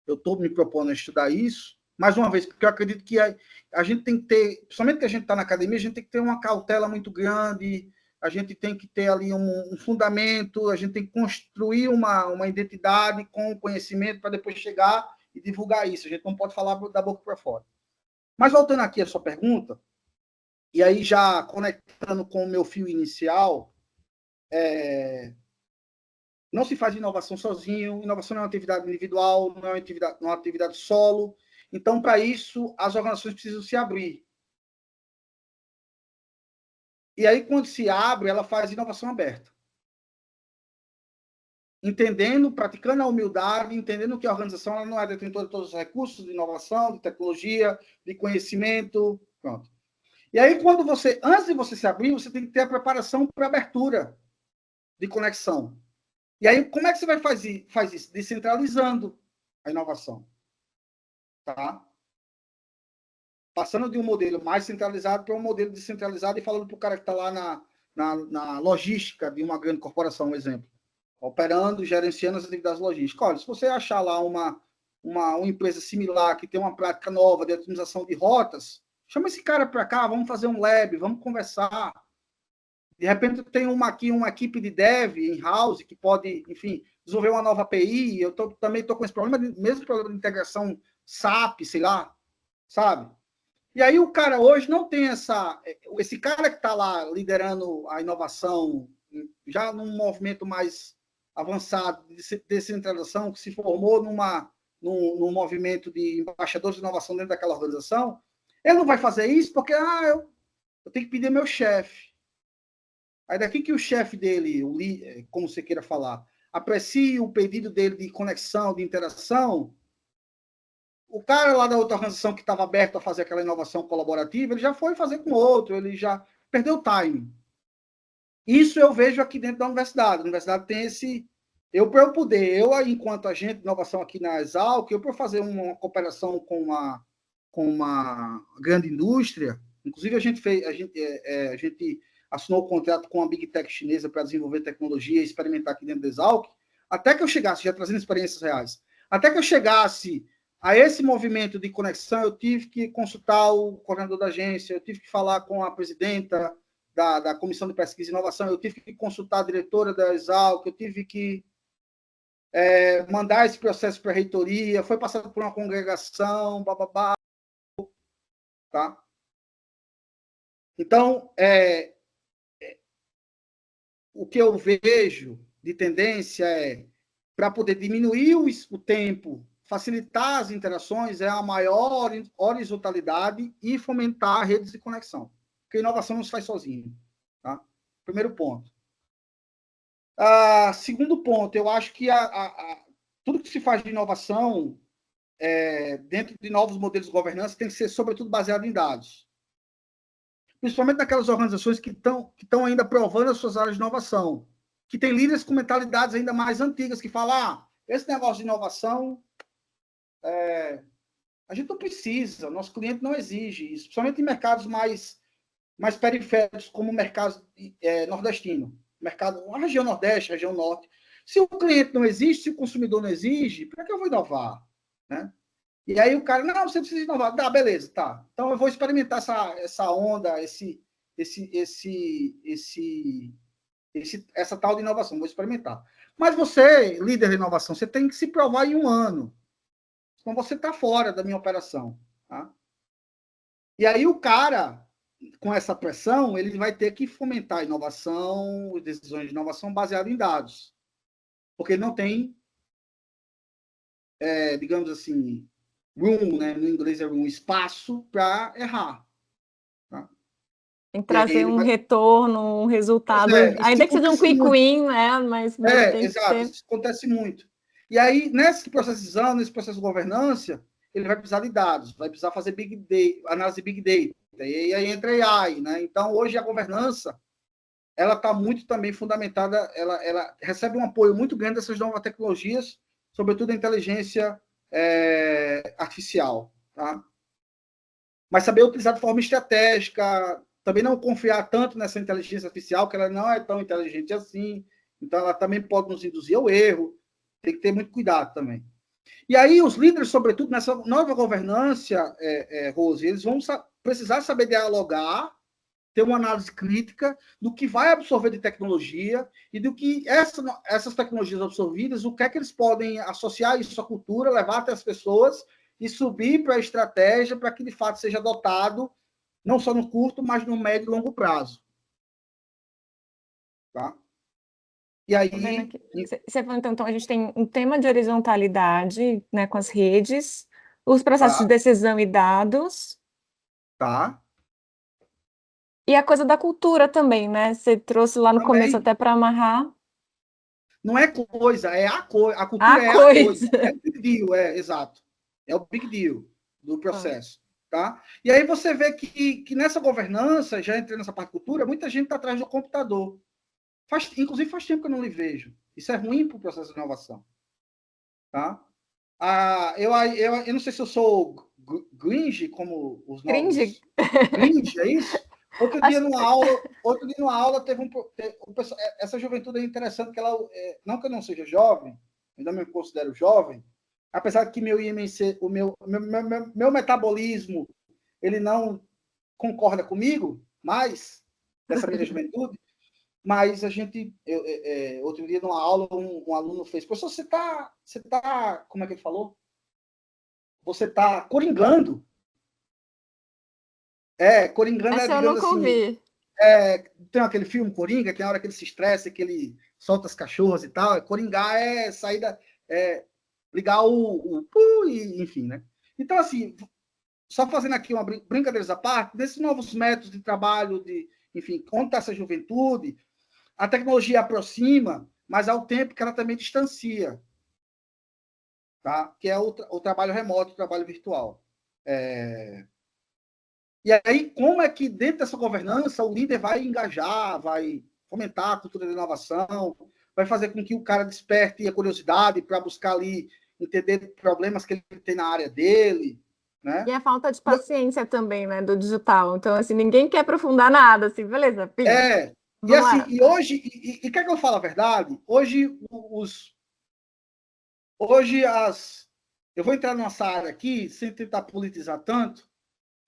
Eu estou me propondo a estudar isso, mais uma vez, porque eu acredito que a gente tem que ter, principalmente que a gente está na academia, a gente tem que ter uma cautela muito grande, a gente tem que ter ali um fundamento, a gente tem que construir uma identidade com conhecimento para depois chegar e divulgar isso. A gente não pode falar da boca para fora. Mas voltando aqui à sua pergunta, e aí já conectando com o meu fio inicial, não se faz inovação sozinho, inovação não é uma atividade individual, não é uma atividade solo. Então, para isso, as organizações precisam se abrir. E aí, quando se abre, ela faz inovação aberta. entendendo, praticando a humildade, entendendo que a organização ela não é detentora de todos os recursos de inovação, de tecnologia, de conhecimento, pronto. E aí, antes de você se abrir, você tem que ter a preparação para abertura de conexão. E aí, como é que você vai faz isso? Descentralizando a inovação. Tá? Passando de um modelo mais centralizado para um modelo descentralizado e falando para o cara que está lá na logística de uma grande corporação, um exemplo. Operando, gerenciando as atividades logísticas. Olha, se você achar lá uma empresa similar que tem uma prática nova de otimização de rotas, chama esse cara para cá, vamos fazer um lab, vamos conversar. De repente, tem aqui uma equipe de dev in-house que pode, enfim, desenvolver uma nova API. Eu também estou com esse problema, mesmo problema de integração SAP, sei lá, sabe? E aí o cara hoje não tem esse cara que está lá liderando a inovação, já num movimento mais avançado de descentralização, que se formou num movimento de embaixadores de inovação dentro daquela organização, ele não vai fazer isso porque eu tenho que pedir meu chefe. Aí daqui que o chefe dele, como você queira falar, aprecie o pedido dele de conexão, de interação, o cara lá da outra organização que estava aberto a fazer aquela inovação colaborativa, ele já foi fazer com outro, ele já perdeu o time. Isso eu vejo aqui dentro da universidade. A universidade tem esse... para eu poder, enquanto agente de inovação aqui na Exalc, para fazer uma cooperação com uma grande indústria, inclusive a gente assinou um contrato com a Big Tech chinesa para desenvolver tecnologia e experimentar aqui dentro da Exalc, até que eu chegasse, já trazendo experiências reais, até que eu chegasse a esse movimento de conexão, eu tive que consultar o coordenador da agência, eu tive que falar com a presidenta da Comissão de Pesquisa e Inovação, eu tive que consultar a diretora da Exalc, eu tive que mandar esse processo para a reitoria, foi passado por uma congregação, bababá, tá? Então, o que eu vejo de tendência para poder diminuir o tempo, facilitar as interações, é a maior horizontalidade e fomentar redes de conexão. Porque inovação não se faz sozinho. Tá? Primeiro ponto. Segundo ponto, eu acho que tudo que se faz de inovação dentro de novos modelos de governança tem que ser, sobretudo, baseado em dados. Principalmente naquelas organizações que estão ainda provando as suas áreas de inovação, que tem líderes com mentalidades ainda mais antigas, que falam, esse negócio de inovação, a gente não precisa, nosso cliente não exige isso, principalmente em mercados mais periféricos, como o mercado nordestino, a região nordeste, a região norte. Se o cliente não existe, se o consumidor não exige, para que eu vou inovar? Né? E aí o cara, não, você precisa inovar. Beleza, tá. Então eu vou experimentar essa onda, essa tal de inovação, vou experimentar. Mas você, líder de inovação, você tem que se provar em 1 ano. Senão você está fora da minha operação. Tá? E aí o cara, com essa pressão, ele vai ter que fomentar a inovação, decisões de inovação baseadas em dados. Porque ele não tem, digamos assim, room, né? No inglês é room, espaço para errar. Tá? Tem que trazer um retorno, um resultado, ainda que seja um quick win, né? Mas tem exato, que ser... isso acontece muito. E aí, nesse processo de governança, ele vai precisar de dados, vai precisar fazer big data, análise de big data, e aí entra AI, né? Então, hoje a governança, ela está muito também fundamentada, ela recebe um apoio muito grande dessas novas tecnologias, sobretudo a inteligência artificial, tá? Mas saber utilizar de forma estratégica, também não confiar tanto nessa inteligência artificial, que ela não é tão inteligente assim, então ela também pode nos induzir ao erro, tem que ter muito cuidado também. E aí os líderes, sobretudo nessa nova governança, Rose, eles vão precisar saber dialogar, ter uma análise crítica do que vai absorver de tecnologia e do que essas tecnologias absorvidas, o que é que eles podem associar isso à cultura, levar até as pessoas e subir para a estratégia para que, de fato, seja adotado, não só no curto, mas no médio e longo prazo. Tá? E aí... Você falou, então, a gente tem um tema de horizontalidade, né, com as redes, os processos de decisão e dados. Tá. E a coisa da cultura também, né? Você trouxe lá no começo até para amarrar. Não é coisa, é a coisa. A A cultura é a coisa. coisa. É o big deal, exato. É o big deal do processo. Tá? E aí você vê que nessa governança, já entrei nessa parte de cultura, muita gente está atrás do computador. Inclusive, faz tempo que eu não lhe vejo. Isso é ruim para o processo de inovação. Tá? Eu não sei se eu sou Gringe, como os Cringe. novos. Gringe, é isso? Acho... Outro dia numa aula teve essa juventude é interessante, que ela, não que eu não seja jovem, ainda me considero jovem, apesar que meu IMC, meu metabolismo, ele não concorda comigo, mais dessa minha juventude, mas a gente, outro dia numa aula, um aluno fez, professor, você tá, como é que ele falou? Você está coringando. Coringando é, Essa eu digamos nunca assim, ouvi. tem aquele filme Coringa, que na hora que ele se estressa, que ele solta as cachorras e tal, coringar é sair ligar enfim, né? Então, assim, só fazendo aqui uma brincadeira à parte, desses novos métodos de trabalho, enfim, onde está essa juventude, a tecnologia aproxima, mas ao tempo que ela também distancia, tá? Que é o trabalho remoto, o trabalho virtual. E aí, como é que dentro dessa governança o líder vai engajar, vai fomentar a cultura da inovação, vai fazer com que o cara desperte a curiosidade para buscar ali entender problemas que ele tem na área dele, E né? a falta de paciência também, né, do digital. Então, assim, ninguém quer aprofundar nada, assim, beleza, pim, É, e vamos assim, lá. e hoje, quer que eu fale a verdade? Hoje eu vou entrar nessa área aqui, sem tentar politizar tanto,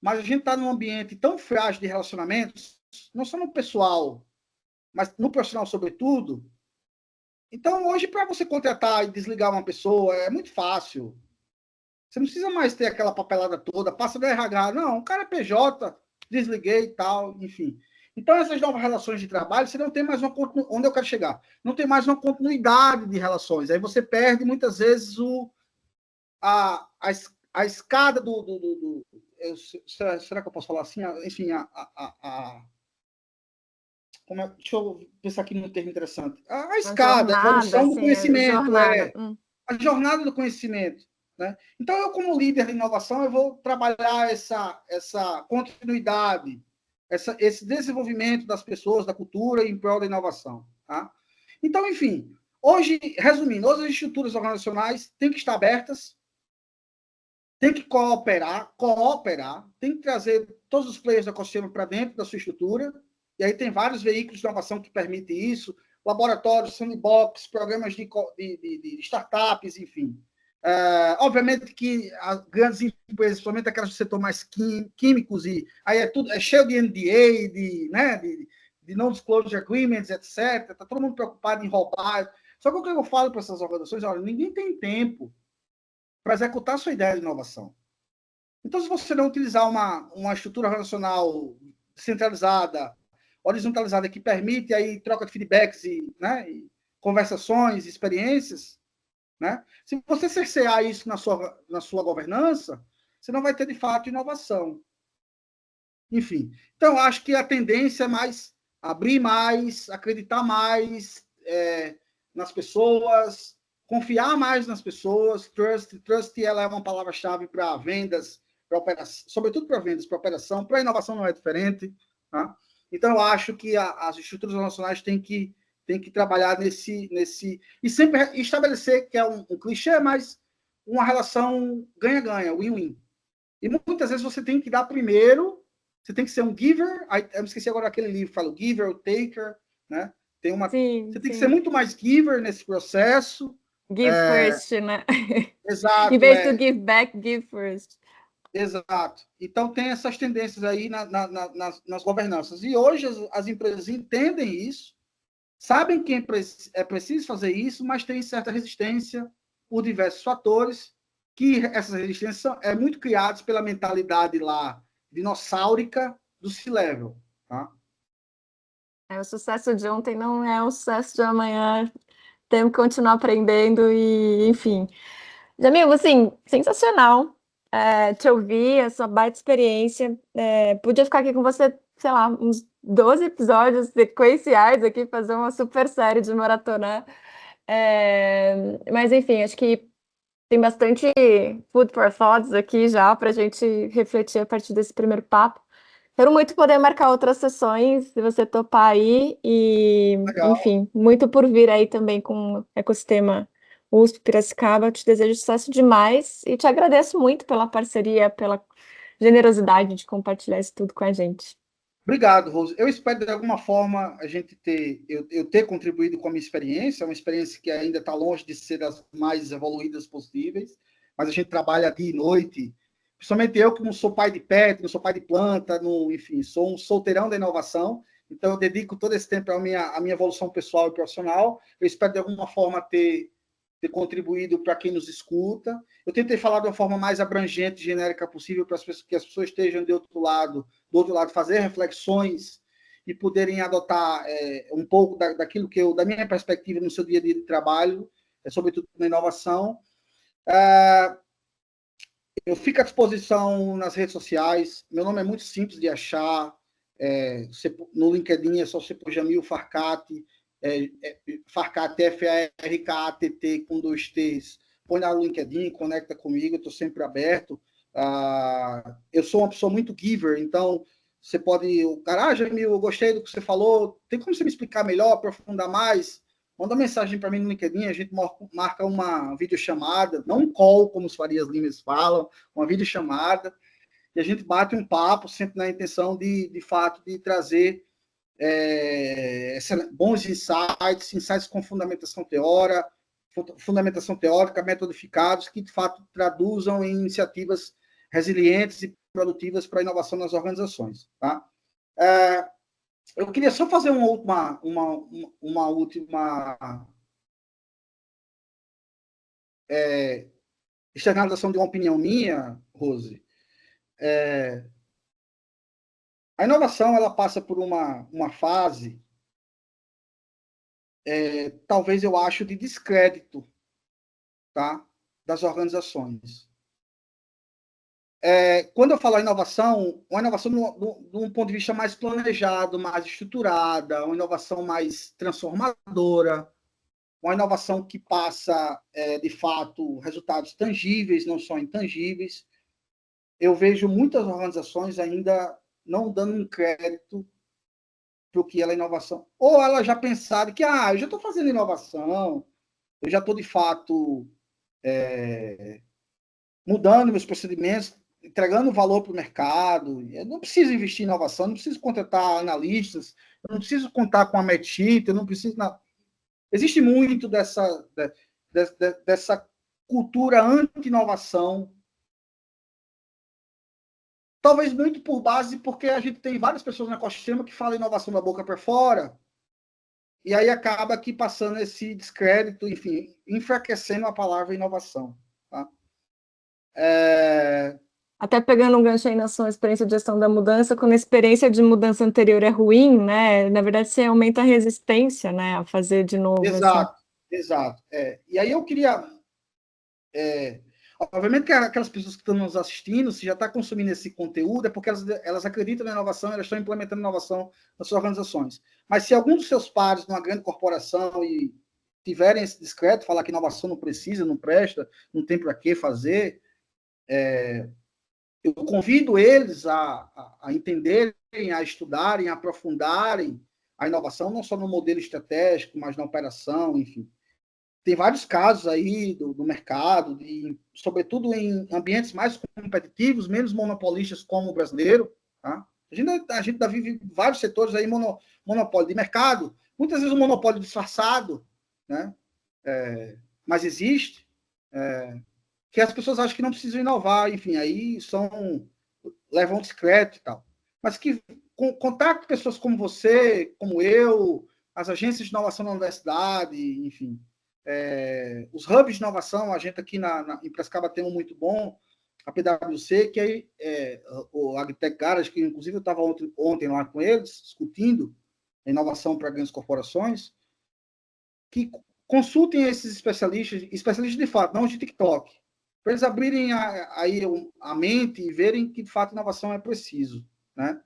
mas a gente está num ambiente tão frágil de relacionamentos, não só no pessoal, mas no profissional sobretudo. Então, hoje, para você contratar e desligar uma pessoa, é muito fácil. Você não precisa mais ter aquela papelada toda, passa do RH. Não, o cara é PJ, desliguei e tal, enfim. Então, essas novas relações de trabalho, você não tem mais onde eu quero chegar? Não tem mais uma continuidade de relações. Aí você perde, muitas vezes, a escada será que eu posso falar assim? Enfim, deixa eu pensar aqui num termo interessante. A Uma escada, a jornada, evolução do assim, a conhecimento, jornada. a jornada do conhecimento. Né? Então, eu, como líder de inovação, eu vou trabalhar essa continuidade, esse desenvolvimento das pessoas, da cultura em prol da inovação. Tá? Então, enfim, hoje, resumindo, hoje as estruturas organizacionais têm que estar abertas, têm que cooperar, tem que trazer todos os players do ecossistema para dentro da sua estrutura, e aí tem vários veículos de inovação que permitem isso, laboratórios, sandbox, programas de startups, enfim. Obviamente que as grandes empresas, principalmente aquelas do setor mais químicos, e aí é cheio de NDA, de non-disclosure agreements, etc. Está todo mundo preocupado em roubar. Só que o que eu falo para essas organizações, olha, ninguém tem tempo para executar a sua ideia de inovação. Então, se você não utilizar uma estrutura relacional centralizada, horizontalizada, que permite aí troca de feedbacks e conversações, experiências, né? Se você cercear isso na sua governança, você não vai ter, de fato, inovação. Enfim, então, acho que a tendência é mais abrir mais, acreditar mais nas pessoas, confiar mais nas pessoas. Trust ela é uma palavra-chave para vendas, para operação, sobretudo para vendas, para operação, para inovação não é diferente. Tá? Então, eu acho que as estruturas nacionais têm que trabalhar nesse e sempre estabelecer, que é um clichê, mas uma relação ganha-ganha, win-win. E muitas vezes você tem que dar primeiro, você tem que ser um giver. Eu me esqueci agora aquele livro, fala giver ou taker, né? Sim, Você tem que ser sim. muito mais giver nesse processo. Give first, né? Em Exato, vez de give back, give first. exato. Então tem essas tendências aí nas governanças. E hoje as empresas entendem isso, sabem que é preciso fazer isso, mas tem certa resistência por diversos fatores, que essas resistências são muito criadas pela mentalidade lá dinossáurica do C-Level. Tá? O sucesso de ontem não é o sucesso de amanhã. Temos que continuar aprendendo e, enfim. Jamil, assim, sensacional te ouvir, a sua baita experiência. Podia ficar aqui com você, sei lá, uns 12 episódios sequenciais aqui, fazer uma super série de maratona Mas, enfim, acho que tem bastante food for thoughts aqui já para a gente refletir a partir desse primeiro papo. Quero muito poder marcar outras sessões, se você topar aí. E, Legal. enfim, muito por vir aí também com o ecossistema USP Piracicaba. Eu te desejo sucesso demais e te agradeço muito pela parceria, pela generosidade de compartilhar isso tudo com a gente. Obrigado, Rose. Eu espero, de alguma forma, eu ter contribuído com a minha experiência, uma experiência que ainda está longe de ser das mais evoluídas possíveis, mas a gente trabalha dia e noite, principalmente eu que não sou pai de pet, não sou pai de planta, não, enfim, sou um solteirão da inovação, então eu dedico todo esse tempo à minha evolução pessoal e profissional. Eu espero, de alguma forma, ter contribuído para quem nos escuta. Eu tentei falar de uma forma mais abrangente, genérica possível, para que as pessoas estejam do outro lado, fazer reflexões e poderem adotar um pouco daquilo da minha perspectiva no seu dia a dia de trabalho, sobretudo na inovação. Eu fico à disposição nas redes sociais. Meu nome é muito simples de achar. No LinkedIn é só você pôr Jamil Farcati, Farcati, Farkatt, com 2 T's. Põe lá no LinkedIn, conecta comigo, eu estou sempre aberto. Eu sou uma pessoa muito giver, então você pode. Jamil, eu gostei do que você falou. Tem como você me explicar melhor, aprofundar mais? Manda mensagem para mim no LinkedIn, a gente marca uma videochamada, não um call, como os Farias Limes falam, uma videochamada, e a gente bate um papo, sempre na intenção de fato, de trazer bons insights com fundamentação teórica, metodificados, que de fato traduzam em iniciativas resilientes e produtivas para a inovação nas organizações. Tá? Eu queria só fazer uma última externalização de uma opinião minha, Rose. A inovação ela passa por uma fase, talvez eu acho, de descrédito, tá, das organizações. Quando eu falo inovação, uma inovação de um ponto de vista mais planejado, mais estruturada, uma inovação mais transformadora, uma inovação que passa, de fato, resultados tangíveis, não só intangíveis. Eu vejo muitas organizações ainda não dando um crédito para o que ela é inovação. Ou ela já pensaram que, eu já estou fazendo inovação, eu já estou, de fato, mudando meus procedimentos, entregando valor para o mercado. Eu não preciso investir em inovação, não preciso contratar analistas, eu não preciso contar com a Metit, eu não preciso... Existe muito dessa cultura anti-inovação, talvez muito por base, porque a gente tem várias pessoas no ecossistema que falam inovação da boca para fora, e aí acaba aqui passando esse descrédito, enfim, enfraquecendo a palavra inovação. Tá? Até pegando um gancho aí na sua experiência de gestão da mudança, quando a experiência de mudança anterior é ruim, né? Na verdade, você aumenta a resistência, né? A fazer de novo, assim. Exato, exato. E aí eu queria... obviamente que aquelas pessoas que estão nos assistindo, se já está consumindo esse conteúdo, é porque elas acreditam na inovação, elas estão implementando inovação nas suas organizações. Mas se algum dos seus pares numa grande corporação e tiverem esse discreto, falar que inovação não precisa, não presta, não tem para que fazer, eu convido eles a entenderem, a estudarem, a aprofundarem a inovação, não só no modelo estratégico, mas na operação, enfim. Tem vários casos aí do mercado, sobretudo em ambientes mais competitivos, menos monopolistas como o brasileiro. Tá? A gente ainda vive vários setores aí monopólio de mercado, muitas vezes um monopólio disfarçado, né? Mas existe, que as pessoas acham que não precisam inovar, enfim, aí levam discreto e tal. Mas que contar com pessoas como você, como eu, as agências de inovação na universidade, enfim, os hubs de inovação, a gente aqui em Piracicaba tem um muito bom, a PwC, que aí o Agritech Garage, que inclusive eu estava ontem lá com eles, discutindo inovação para grandes corporações, que consultem esses especialistas de fato, não de TikTok, para eles abrirem aí a mente e verem que, de fato, inovação é preciso. Né?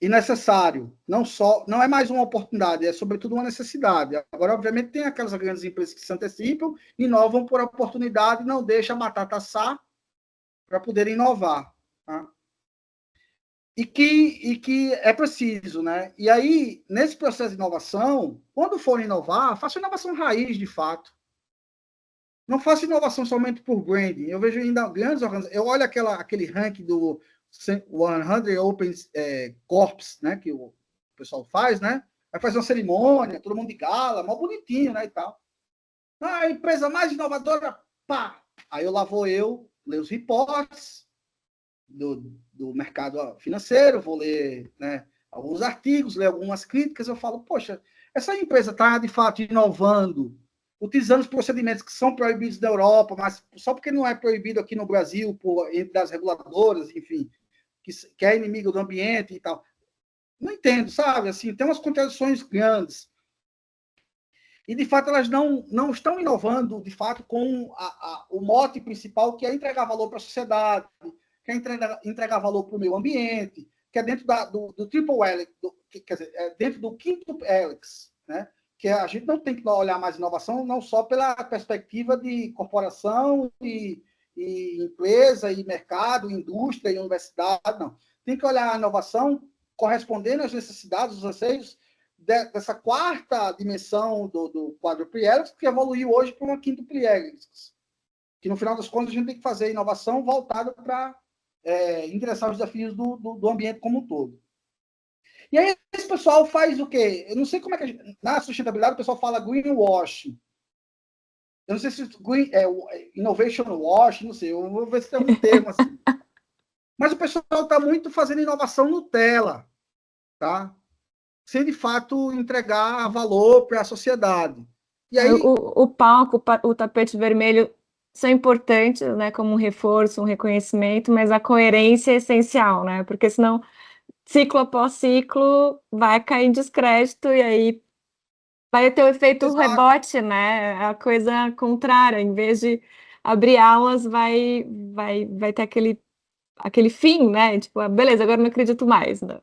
e necessário. Não é mais uma oportunidade, é sobretudo uma necessidade. Agora, obviamente, tem aquelas grandes empresas que se antecipam, inovam por oportunidade e não deixam a batata assar para poder inovar. Tá? E que é preciso, né? E aí, nesse processo de inovação, quando for inovar, faça inovação raiz, de fato. Não faça inovação somente por branding. Eu vejo ainda grandes organizações. Eu olho aquele ranking do 100 Open Corps, né, que o pessoal faz, né? Vai fazer uma cerimônia, todo mundo de gala, mó bonitinho, né, e tal. Ah, a empresa mais inovadora, pá! Aí lá vou eu ler os reportes do mercado financeiro, vou ler, né, alguns artigos, ler algumas críticas, eu falo, poxa, essa empresa está, de fato, inovando, utilizando os procedimentos que são proibidos na Europa, mas só porque não é proibido aqui no Brasil, entre as reguladoras, enfim, que é inimigo do ambiente e tal. Não entendo, sabe? Assim, tem umas contradições grandes. E, de fato, elas não estão inovando, de fato, com o mote principal, que é entregar valor para a sociedade, que é entregar valor para o meio ambiente, que é dentro do triple helix, quer dizer, é dentro do quinto helix, né? Que a gente não tem que olhar mais inovação não só pela perspectiva de corporação e empresa, e mercado, indústria e universidade, não. Tem que olhar a inovação correspondendo às necessidades, os anseios dessa quarta dimensão do quadro Helix, que evoluiu hoje para uma quinta Helix. Que, no final das contas, a gente tem que fazer inovação voltada para endereçar os desafios do ambiente como um todo. E aí, esse pessoal faz o quê? Eu não sei como é que na sustentabilidade o pessoal fala greenwashing. Eu não sei se green, innovation wash, não sei, eu vou ver se tem algum termo assim. Mas o pessoal está muito fazendo inovação Nutella, tá? Sem, de fato, entregar valor para a sociedade. E aí, O palco, o tapete vermelho são importantes, né, como um reforço, um reconhecimento, mas a coerência é essencial, né? Porque senão, ciclo após ciclo, vai cair em descrédito e aí vai ter o efeito exato, rebote, né? A coisa contrária, em vez de abrir aulas, vai ter aquele fim, né? Tipo, ah, beleza, agora não acredito mais, né?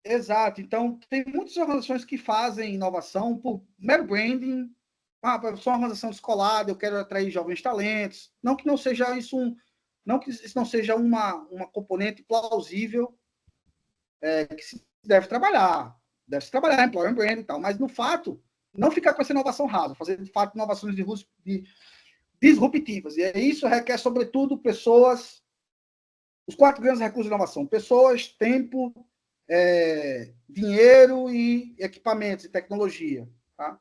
exato. Então, tem muitas organizações que fazem inovação por mero branding. Ah, eu sou uma organização descolada, eu quero atrair jovens talentos. Não que não seja isso não que isso não seja uma componente plausível que se deve trabalhar. Deve-se trabalhar employer branding e tal, mas no fato, não ficar com essa inovação rasa, fazer de fato inovações disruptivas. E isso requer, sobretudo, pessoas. Os 4 grandes recursos de inovação: pessoas, tempo, dinheiro e equipamentos e tecnologia. Tá?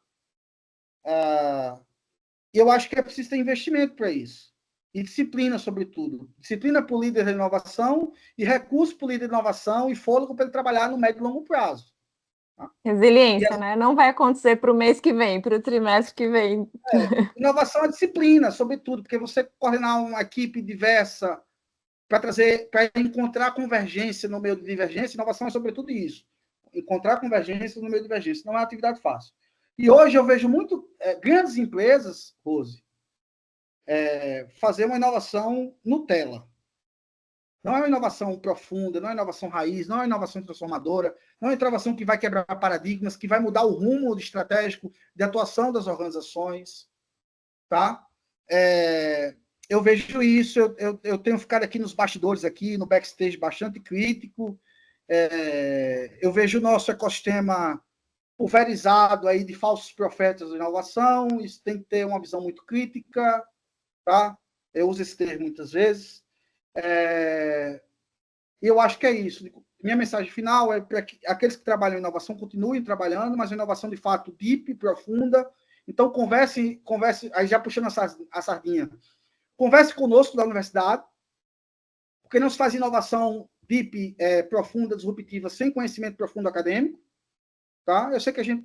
E eu acho que é preciso ter investimento para isso. E disciplina, sobretudo. Disciplina para o líder de inovação e recurso para o líder de inovação e fôlego para ele trabalhar no médio e longo prazo. Tá? E Resiliência, né? Não vai acontecer para o mês que vem, para o trimestre que vem. inovação é disciplina, sobretudo, porque você coordenar uma equipe diversa para encontrar convergência no meio de divergência, inovação é sobretudo isso. Encontrar convergência no meio de divergência. Não é uma atividade fácil. E hoje eu vejo muito grandes empresas, Rose, fazer uma inovação Nutella. Não é uma inovação profunda, não é uma inovação raiz, não é uma inovação transformadora, não é uma inovação que vai quebrar paradigmas, que vai mudar o rumo estratégico de atuação das organizações. Tá? Eu vejo isso, eu tenho ficado aqui nos bastidores, aqui no backstage, bastante crítico. Eu vejo o nosso ecossistema pulverizado aí de falsos profetas de inovação, isso tem que ter uma visão muito crítica, tá? Eu uso esse termo muitas vezes. E eu acho que é isso. Minha mensagem final é para que aqueles que trabalham em inovação continuem trabalhando, mas uma inovação de fato deep, profunda. Então, converse, aí já puxando a sardinha, converse conosco da universidade, porque não se faz inovação deep, profunda, disruptiva, sem conhecimento profundo acadêmico. Tá? Eu sei que a gente,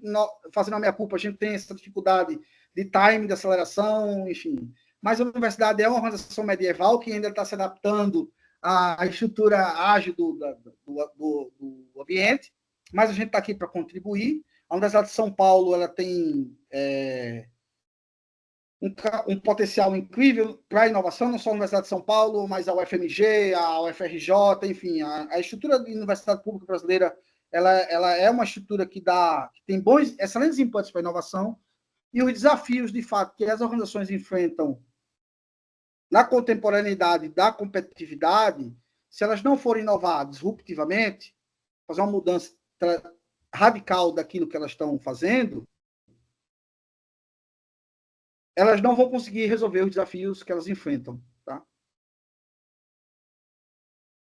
fazendo a minha culpa, a gente tem essa dificuldade de time, de aceleração, enfim. Mas a universidade é uma organização medieval que ainda está se adaptando à estrutura ágil do ambiente, mas a gente está aqui para contribuir. A Universidade de São Paulo ela tem um potencial incrível para a inovação, não só a Universidade de São Paulo, mas a UFMG, a UFRJ, enfim, a estrutura de universidade pública brasileira ela é uma estrutura que tem excelentes inputs para a inovação, e os desafios, de fato, que as organizações enfrentam na contemporaneidade da competitividade, se elas não forem inovar disruptivamente, fazer uma mudança radical daquilo que elas estão fazendo, elas não vão conseguir resolver os desafios que elas enfrentam. Tá?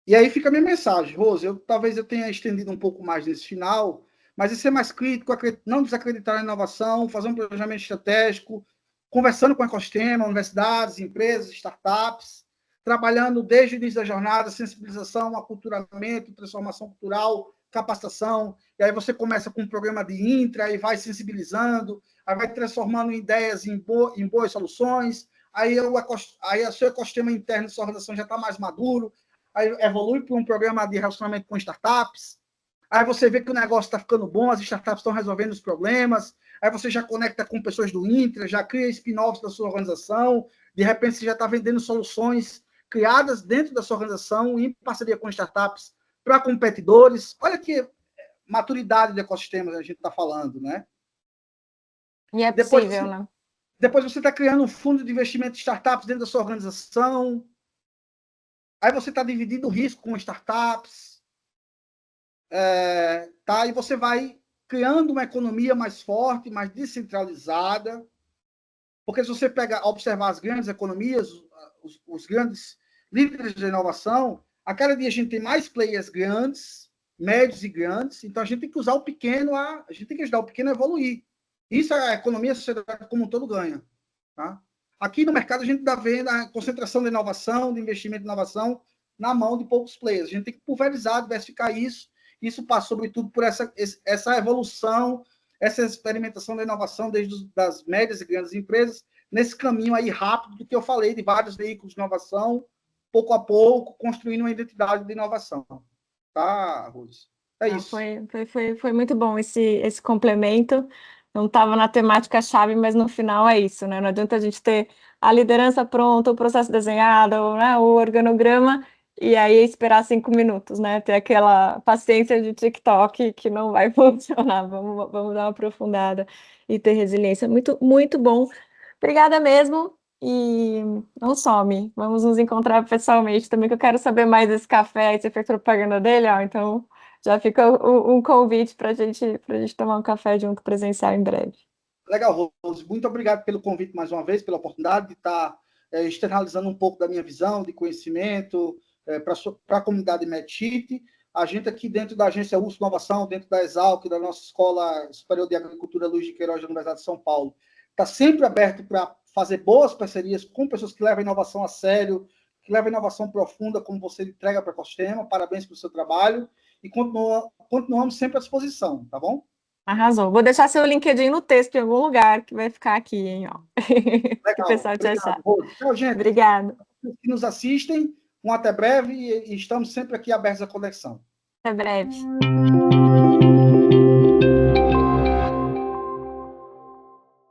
E aí fica a minha mensagem, Rose, talvez eu tenha estendido um pouco mais nesse final, mas é ser mais crítico, não desacreditar na inovação, fazer um planejamento estratégico, conversando com o ecossistema, universidades, empresas, startups, trabalhando desde o início da jornada, sensibilização, aculturamento, transformação cultural, capacitação, e aí você começa com um programa de intra, e vai sensibilizando, aí vai transformando ideias em boas soluções, aí o seu ecossistema interno de sua organização já está mais maduro, aí evolui para um programa de relacionamento com startups, aí você vê que o negócio está ficando bom, as startups estão resolvendo os problemas, aí você já conecta com pessoas do Intra, já cria spin-offs da sua organização, de repente você já está vendendo soluções criadas dentro da sua organização, em parceria com startups, para competidores. Olha que maturidade do ecossistema que a gente está falando, né? E é possível, né? Depois você está criando um fundo de investimento de startups dentro da sua organização, aí você está dividindo o risco com startups, tá? E você vai criando uma economia mais forte, mais descentralizada, porque se você observar as grandes economias, os grandes líderes de inovação, a cada dia a gente tem mais players grandes, médios e grandes, então a gente tem que usar o pequeno, a gente tem que ajudar o pequeno a evoluir. Isso a economia, a sociedade como um todo ganha. Tá? Aqui no mercado a gente está vendo a concentração de inovação, de investimento em inovação, na mão de poucos players. A gente tem que pulverizar, diversificar isso. Isso passa, sobretudo, por essa evolução, essa experimentação da inovação desde das médias e grandes empresas, nesse caminho aí rápido do que eu falei, de vários veículos de inovação, pouco a pouco, construindo uma identidade de inovação. Tá, Rose? É isso. Foi muito bom esse complemento. Não estava na temática-chave, mas no final é isso, né? Não adianta a gente ter a liderança pronta, o processo desenhado, né? O organograma, e aí esperar 5 minutos, né? Ter aquela paciência de TikTok que não vai funcionar. Vamos dar uma aprofundada e ter resiliência. Muito, muito bom. Obrigada mesmo. E não some. Vamos nos encontrar pessoalmente também, que eu quero saber mais desse café. Aí você fez propaganda dele, ó. Então já fica um convite para gente tomar um café junto presencial em breve. Legal, Rose. Muito obrigado pelo convite mais uma vez, pela oportunidade de estar externalizando um pouco da minha visão, de conhecimento para a comunidade MedChit. A gente aqui dentro da agência USP Inovação, dentro da Exalc, da nossa Escola Superior de Agricultura Luiz de Queiroz da Universidade de São Paulo, está sempre aberto para fazer boas parcerias com pessoas que levam a inovação a sério, que levam a inovação profunda, como você entrega para o ecossistema. Parabéns pelo seu trabalho e continuamos sempre à disposição, tá bom? Arrasou. Vou deixar seu LinkedIn no texto em algum lugar que vai ficar aqui, hein, ó. Que o Legal. pessoal te achar. Obrigado, Rose. Tchau, gente. Obrigada. Que nos assistem, um até breve e estamos sempre aqui abertos à conexão. Até breve.